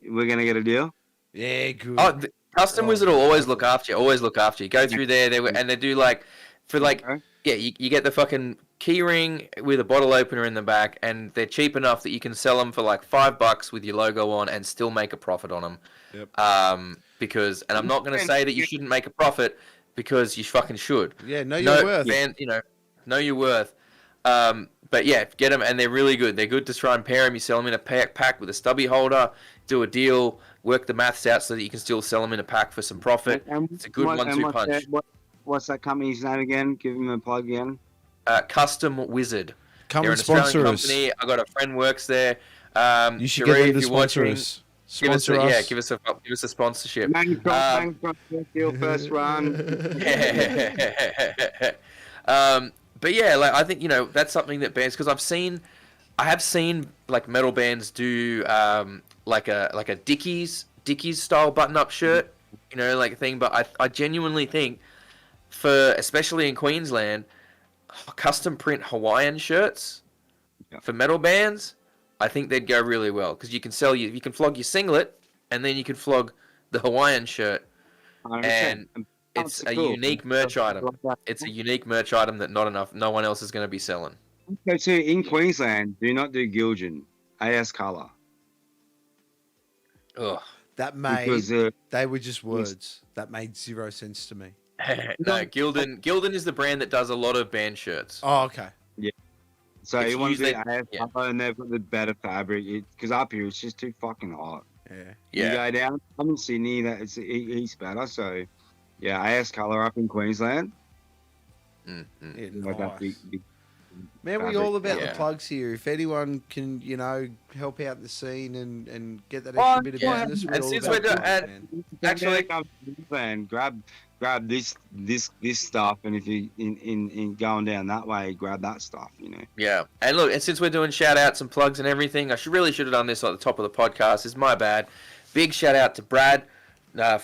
We're gonna get a deal. Yeah, good. Oh, Custom Oh, Wizard will always perfect. look after you. Always look after you. Go through there. They do like for like Okay. yeah. You get the fucking key ring with a bottle opener in the back, and they're cheap enough that you can sell them for like $5 with your logo on and still make a profit on them. Yep. Because, and I'm not going to say that you shouldn't make a profit, because you fucking should. Yeah, know your worth. Man, know your worth. But yeah, get them, and they're really good. They're good to try and pair them. You sell them in a pack with a stubby holder. Do a deal. Work the maths out so that you can still sell them in a pack for some profit. It's a good one-two punch. What's that company's name again? Give them a plug again. Custom Wizard. Come They're and an Australian sponsor us. company. I got a friend works there. You should Cherie, get them if to you're sponsor watching, us. Give us Sponsor us. give us a sponsorship. Magnetron first deal, first run. But yeah, like I think that's something that bands, because I have seen like metal bands do like a Dickies style button up shirt, like a thing. But I genuinely think especially in Queensland, custom print Hawaiian shirts for metal bands, I think they'd go really well, because you can flog your singlet, and then you can flog the Hawaiian shirt, 100%. and it's a cool. unique merch item. It's a unique merch item that no one else is going to be selling. So too, in Queensland, do not do Giljan. AS Colour. Ugh. That made Because they were just words. That made 0 sense to me. No, Gildan is the brand that does a lot of band shirts. Oh, okay. so it's you want to do usually- AS yeah. Colour and they've got the better fabric. Because up here it's just too fucking hot. Yeah. You Yeah. go down, I'm in Sydney, that it's better. So yeah, AS Colour up in Queensland. Mm. Yeah, Like that nice. big Man, we fabric. all about Yeah. the plugs here. If anyone can, help out the scene and get that Oh, extra bit of yeah. business, we're And all since about we're doing- plugs, and- man. Actually- and grab this stuff, and if you in going down that way, grab that stuff. Yeah, and look, and since we're doing shout outs and plugs and everything, I really should have done this at the top of the podcast. It's my bad. Big shout out to Brad,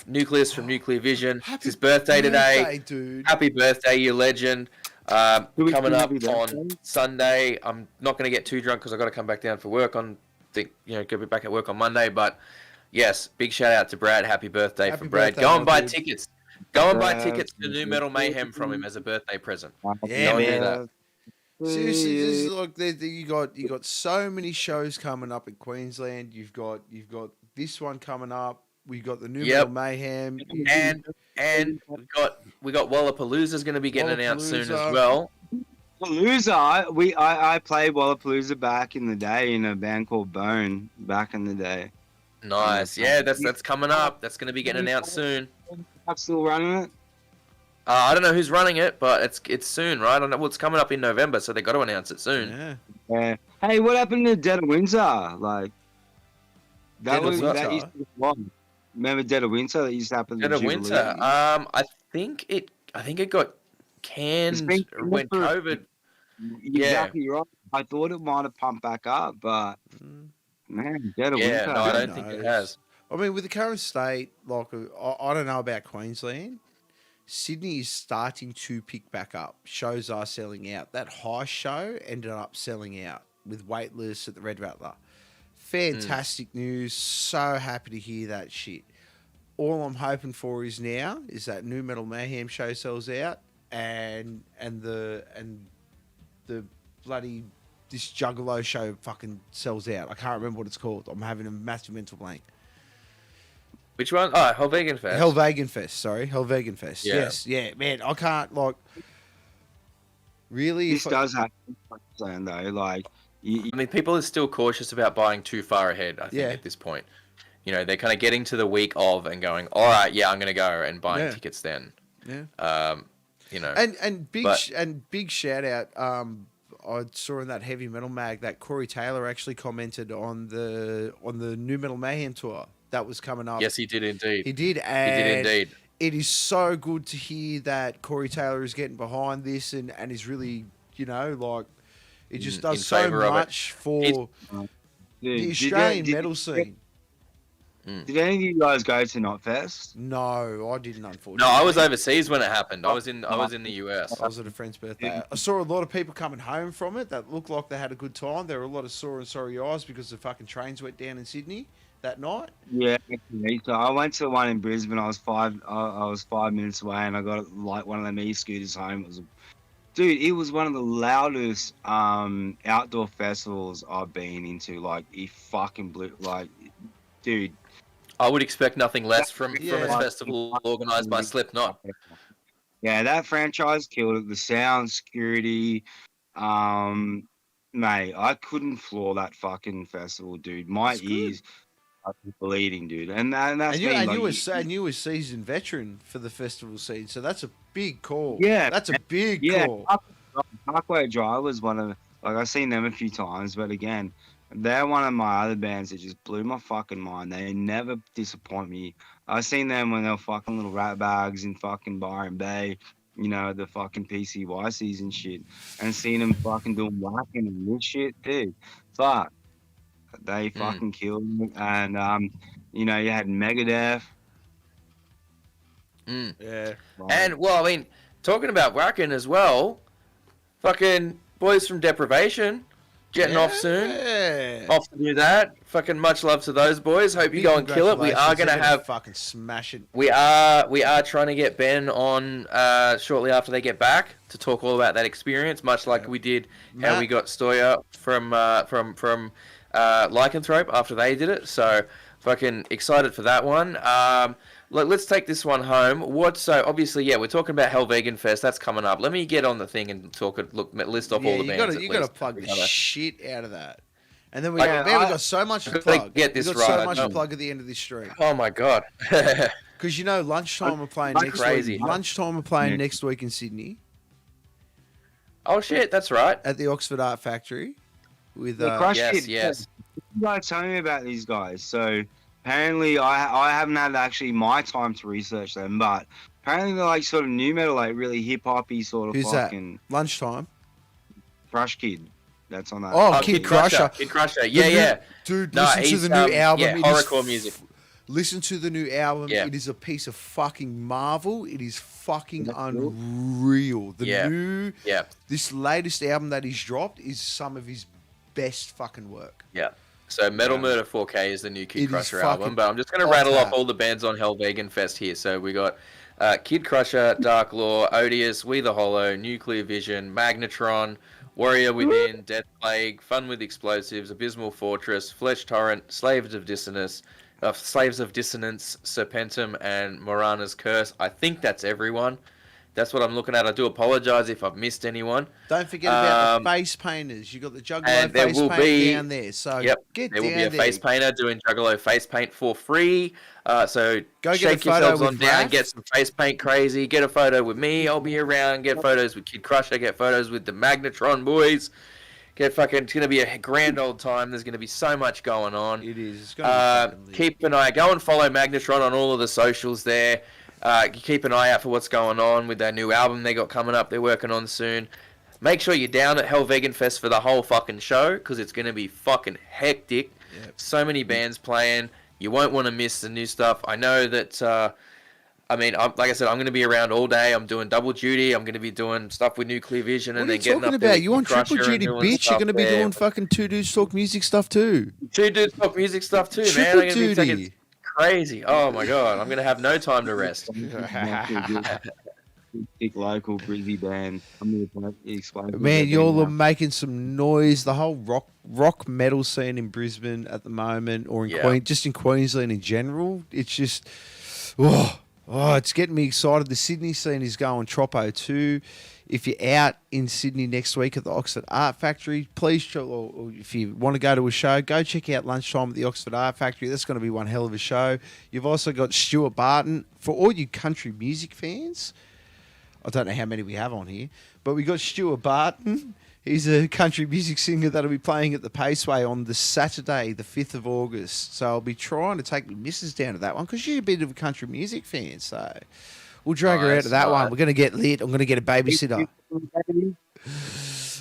Nucleus from Nuclear Vision. It's his birthday today. Dude. Happy birthday, you legend. we Coming sing up happy on birthday? Sunday. I'm not going to get too drunk because I've got to come back down for work go be back at work on Monday. But yes, big shout out to Brad. Happy birthday Happy for Brad. birthday, Go and my buy dude. tickets. Go and buy Brad, tickets to New Metal Mayhem from him as a birthday present. Yeah, Go and do man. that. Seriously, this is like you got so many shows coming up in Queensland. You've got this one coming up. We got the New Yep. Metal Mayhem. And we got Wallapalooza's going to be getting announced soon as Wallapalooza. well. Wallapalooza, I played Wallapalooza back in the day in a band called Bone back in the day. Nice. Yeah, that's coming up. That's going to be getting announced soon. I'm still running it. I don't know who's running it, but it's soon, right? I don't know. Well, it's coming up in November, so they got to announce it soon. Yeah. Yeah. Hey, what happened to Dead of Windsor? Like that Dead of was that Windsor? used to be fun. Remember Dead of Winter that used to happen? Dead at of Jubilee? Winter. I think it got canned been when for- COVID. Exactly right. I thought it might have pumped back up, but Mm. man, Dead of Yeah, Winter. no, I Who don't think it knows? has. I mean, with the current state, like I don't know about Queensland. Sydney is starting to pick back up. Shows are selling out. That high show ended up selling out with waitlist at the Red Rattler. Fantastic news. So happy to hear that shit. All I'm hoping for is that New Metal Mayhem show sells out and the bloody this Juggalo show fucking sells out. I can't remember what it's called. I'm having a massive mental blank. Which one? Oh, Helvegan Fest. Hellvegan Fest, sorry. Hellvegan Fest. Yeah. Yes. Yeah, man, I can't, really. This does happen in Queensland though. Like, I mean, people are still cautious about buying too far ahead, I think, Yeah. at this point. They're kind of getting to the week of and going, all right, yeah, I'm going to go and buying Yeah. tickets then. Yeah. And big shout out. I saw in that heavy metal mag that Corey Taylor actually commented on the New Metal Mayhem tour that was coming up. yes, he did indeed. He did, He and did indeed. it is so good to hear that Corey Taylor is getting behind this and is really, it just In does so favour of it. much for He's- dude, the Australian did metal scene. Did any of you guys go to Knotfest? No, I didn't, unfortunately. No, I was overseas when it happened. I was in the US. I was at a friend's birthday. I saw a lot of people coming home from it that looked like they had a good time. There were a lot of sore and sorry eyes because the fucking trains went down in Sydney that night. Yeah, actually. So I went to the one in Brisbane. I was 5 minutes away, and I got like one of them e-scooters home. Dude, it was one of the loudest outdoor festivals I've been into. Like, it fucking blew. Like, dude. I would expect nothing less from Yeah. a festival organised by Slipknot. Yeah, that franchise killed it. The sound, security, mate, I couldn't floor that fucking festival, dude. My That's good. ears are bleeding, dude. And that's And you, me, and like, you were a seasoned veteran for the festival scene, so that's a big call. Yeah. That's a big yeah, call. Parkway Drive was one of I've seen them a few times, but again, they're one of my other bands that just blew my fucking mind. They never disappoint me. I've seen them when they were fucking little rat bags in fucking Byron Bay, the fucking PCYCs and shit, and seen them fucking doing whacking and this shit, dude. Fuck. They fucking killed me. And, you had Megadeth. Yeah. And well, I mean, talking about whacking as well, fucking boys from Deprivation, jetting off soon. Off to do that. Fucking much love to those boys. Hope you go and kill it. We are gonna have fucking smash it. We are trying to get Ben on shortly after they get back to talk all about that experience, much like we did how we got Stoya from Lycanthrope after they did it. So fucking excited for that one. Let's take this one home. So obviously, we're talking about Hell Vegan Fest. That's coming up. Let me get on the thing and list off all the bands. You got to plug the shit out of that. And then we got so much to plug. Get this right. So much to plug at the end of this stream. Oh my god! Because lunchtime we're playing next week. Lunchtime we're playing next week in Sydney. Oh shit, that's right. At the Oxford Art Factory. With yes. You guys tell me about these guys. So apparently, I haven't had actually my time to research them, but apparently they're like sort of new metal, like really hip hoppy sort of. Who's fucking that? Lunchtime. Crush Kid. That's on that. Oh, Kid Crusher. Kid Crusher. Yeah. Dude, listen to the new album. Yeah, horrorcore music. Listen to the new album. Yeah. It is a piece of fucking marvel. It is fucking unreal. This latest album that he's dropped is some of his best fucking work. Yeah. So Metal Murder 4K is the new Kid Crusher album, but I'm just going to rattle off all the bands on Hell Vegan Fest here. So we got Kid Crusher, Dark Law, Odious, We the Hollow, Nuclear Vision, Magnetron, Warrior Within, Death Plague, Fun with Explosives, Abysmal Fortress, Flesh Torrent, Slaves of Dissonance, Serpentum, and Morana's Curse. I think that's everyone. That's what I'm looking at. I do apologise if I've missed anyone. Don't forget about the face painters. You got the Juggalo face paint down there. So there will be a face painter doing Juggalo face paint for free. So go shake yourselves on down, get some face paint crazy. Get a photo with me. I'll be around. Get photos with Kid Crusher. Get photos with the Magnetron boys. It's going to be a grand old time. There's going to be so much going on. It is. It's gonna be keep an eye. Go and follow Magnetron on all of the socials there. Keep an eye out for what's going on with their new album they got coming up. They're working on soon. Make sure you're down at Hell Vegan Fest for the whole fucking show because it's going to be fucking hectic. Yep. So many bands playing. You won't want to miss the new stuff. I know that, like I said, I'm going to be around all day. I'm doing double duty. I'm going to be doing stuff with Nuclear Vision. What are you talking about? You on triple duty, bitch? You're going to be doing fucking Two Dudes Talk Music stuff too. Two Dudes Talk Music stuff too, triple man. Duty. Crazy. Oh my god, I'm gonna have no time to rest. Big local breezy band. I'm gonna explain. Man, you're making some noise. The whole rock metal scene in Brisbane at the moment, or in just in Queensland in general, it's just it's getting me excited. The Sydney scene is going Troppo too. If you're out in Sydney next week at the Oxford Art Factory, please, or if you want to go to a show, go check out Lunchtime at the Oxford Art Factory. That's going to be one hell of a show. You've also got Stuart Barton. For all you country music fans, I don't know how many we have on here, but we got Stuart Barton. He's a country music singer that'll be playing at the Paceway on the Saturday, the 5th of August. So I'll be trying to take my missus down to that one because you're a bit of a country music fan, so... We'll drag her out to that one. We're going to get lit. I'm going to get a babysitter.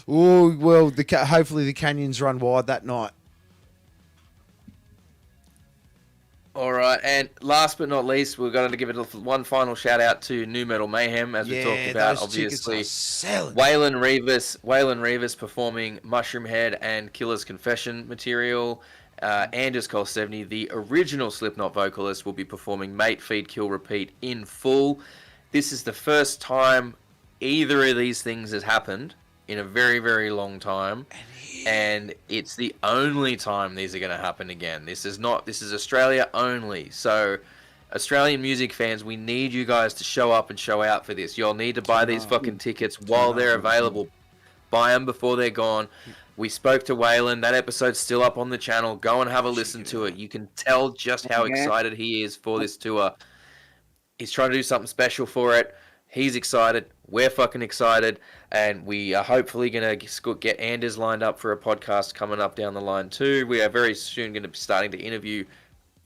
Oh, well, hopefully the canyons run wide that night. All right, and last but not least, we're going to give it one final shout out to New Metal Mayhem, as we talked about. Obviously, Waylon Revis performing Mushroom Head and Killer's Confession material. Anders Kolstevny, the original Slipknot vocalist, will be performing Mate, Feed, Kill, Repeat in full. This is the first time either of these things has happened in a very, very long time. And it's the only time these are going to happen again. This is Australia only. So, Australian music fans, we need you guys to show up and show out for this. You'll need to buy these fucking tickets while they're available. Buy them before they're gone. We spoke to Waylon. That episode's still up on the channel. Go and have a listen to it. You can tell just how excited he is for this tour. He's trying to do something special for it. He's excited. We're fucking excited. And we are hopefully going to get Anders lined up for a podcast coming up down the line too. We are very soon going to be starting to interview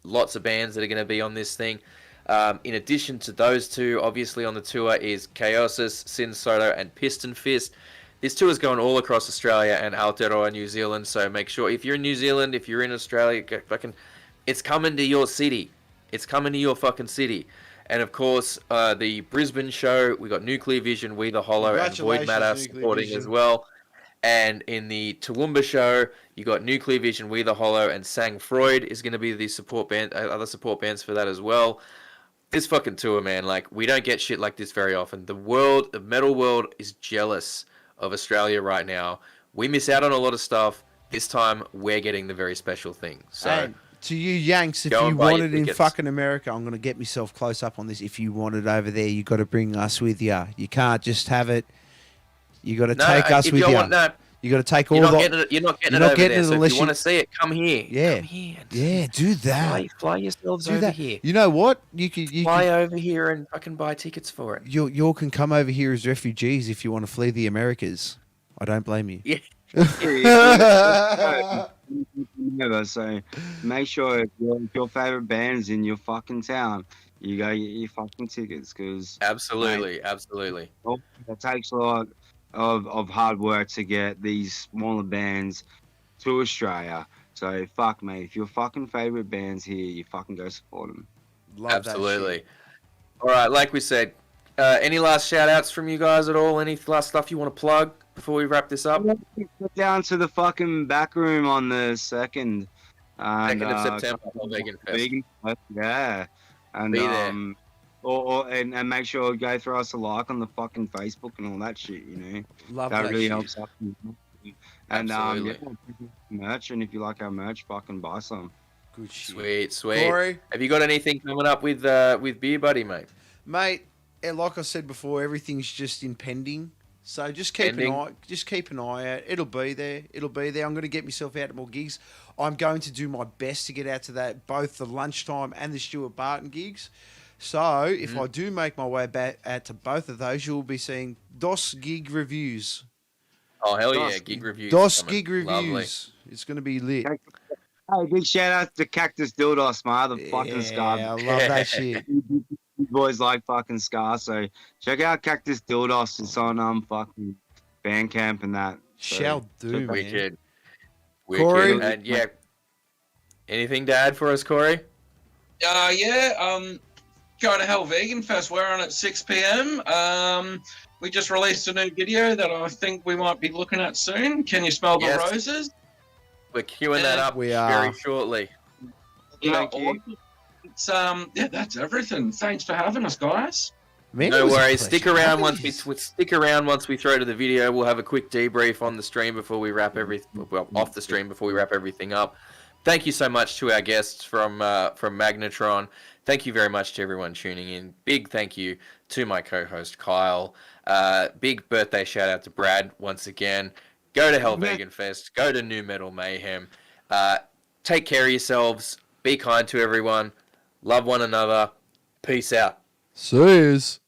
lots of bands that are going to be on this thing. In addition to those two, obviously on the tour is Chaosis, Sin Soto, and Piston Fist. This tour is going all across Australia and Aotearoa, New Zealand, so make sure, if you're in New Zealand, if you're in Australia, it's coming to your city. It's coming to your fucking city. And, of course, the Brisbane show, we got Nuclear Vision, We the Hollow, and Void Matter supporting as well. And in the Toowoomba show, you got Nuclear Vision, We the Hollow, and Sang Freud is going to be the support band, other support bands for that as well. This fucking tour, man, like, we don't get shit like this very often. The metal world is jealous of Australia right now. We miss out on a lot of stuff. This time, we're getting the very special thing. So, and to you Yanks, if go you and buy want your it in tickets. fucking America, I'm going to get myself close up on this. If you want it over there, you got to bring us with you. You can't just have it. You got to take us if with you you. want, no, You got to take all you're not the. getting it. You're not getting you're it not over getting there. it So if unless you you- want to see it, come here. Yeah. Come here. Yeah, do that. Fly yourselves Do over that. here. You know what? You Fly can, over here and fucking buy tickets for it. you all can come over here as refugees if you want to flee the Americas. I don't blame you. Yeah. Never. So make sure if your favorite band's in your fucking town, you go get your fucking tickets because Absolutely. it takes a lot of hard work to get these smaller bands to Australia. So fuck me, if your fucking favorite band's here, you fucking go support them. Love Absolutely. All right, like we said, any last shout outs from you guys at all? Any last stuff you want to plug before we wrap this up? Get down to the fucking back room on the 2nd. 2nd of September, Vegan Fest. Vegan Fest, yeah. And Be there. and make sure you go throw us a like on the fucking Facebook and all that shit, you know. Love that that really shit. helps us. And Absolutely. merch, and if you like our merch, fucking buy some. Good shit. Sweet. Corey? Have you got anything coming up with Beer Buddy, mate? Mate, like I said before, everything's just impending. So just keep an eye out. It'll be there. I'm going to get myself out to more gigs. I'm going to do my best to get out to both the lunchtime and the Stuart Barton gigs. So if I do make my way back out to both of those, you'll be seeing DOS gig reviews. Oh, hell yeah, gig reviews. DOS coming. gig reviews. Lovely. It's going to be lit. Hey, big shout out to Cactus Dildos, my other fucking scar. Yeah, I love that shit. You boys like fucking Scar, so check out Cactus Dildos. It's on fucking Bandcamp and that. So, Shall do, man. Wicked. Corey? And yeah, anything to add for us, Corey? Go to Hell Vegan Fest. We're on at 6 p.m. We just released a new video that I think we might be looking at soon. Can you smell the Yes. roses? We're queuing that up We very are. shortly. Thank you. It's that's everything. Thanks for having us, guys. Man, it No was a worries. pleasure. Stick around once we throw to the video. We'll have a quick debrief on the stream before we wrap off the stream before we wrap everything up. Thank you so much to our guests from Magnetron. Thank you very much to everyone tuning in. Big thank you to my co-host Kyle. Big birthday shout out to Brad once again. Go to Hell Vegan Fest. Go to New Metal Mayhem. Take care of yourselves. Be kind to everyone. Love one another. Peace out. Cheers.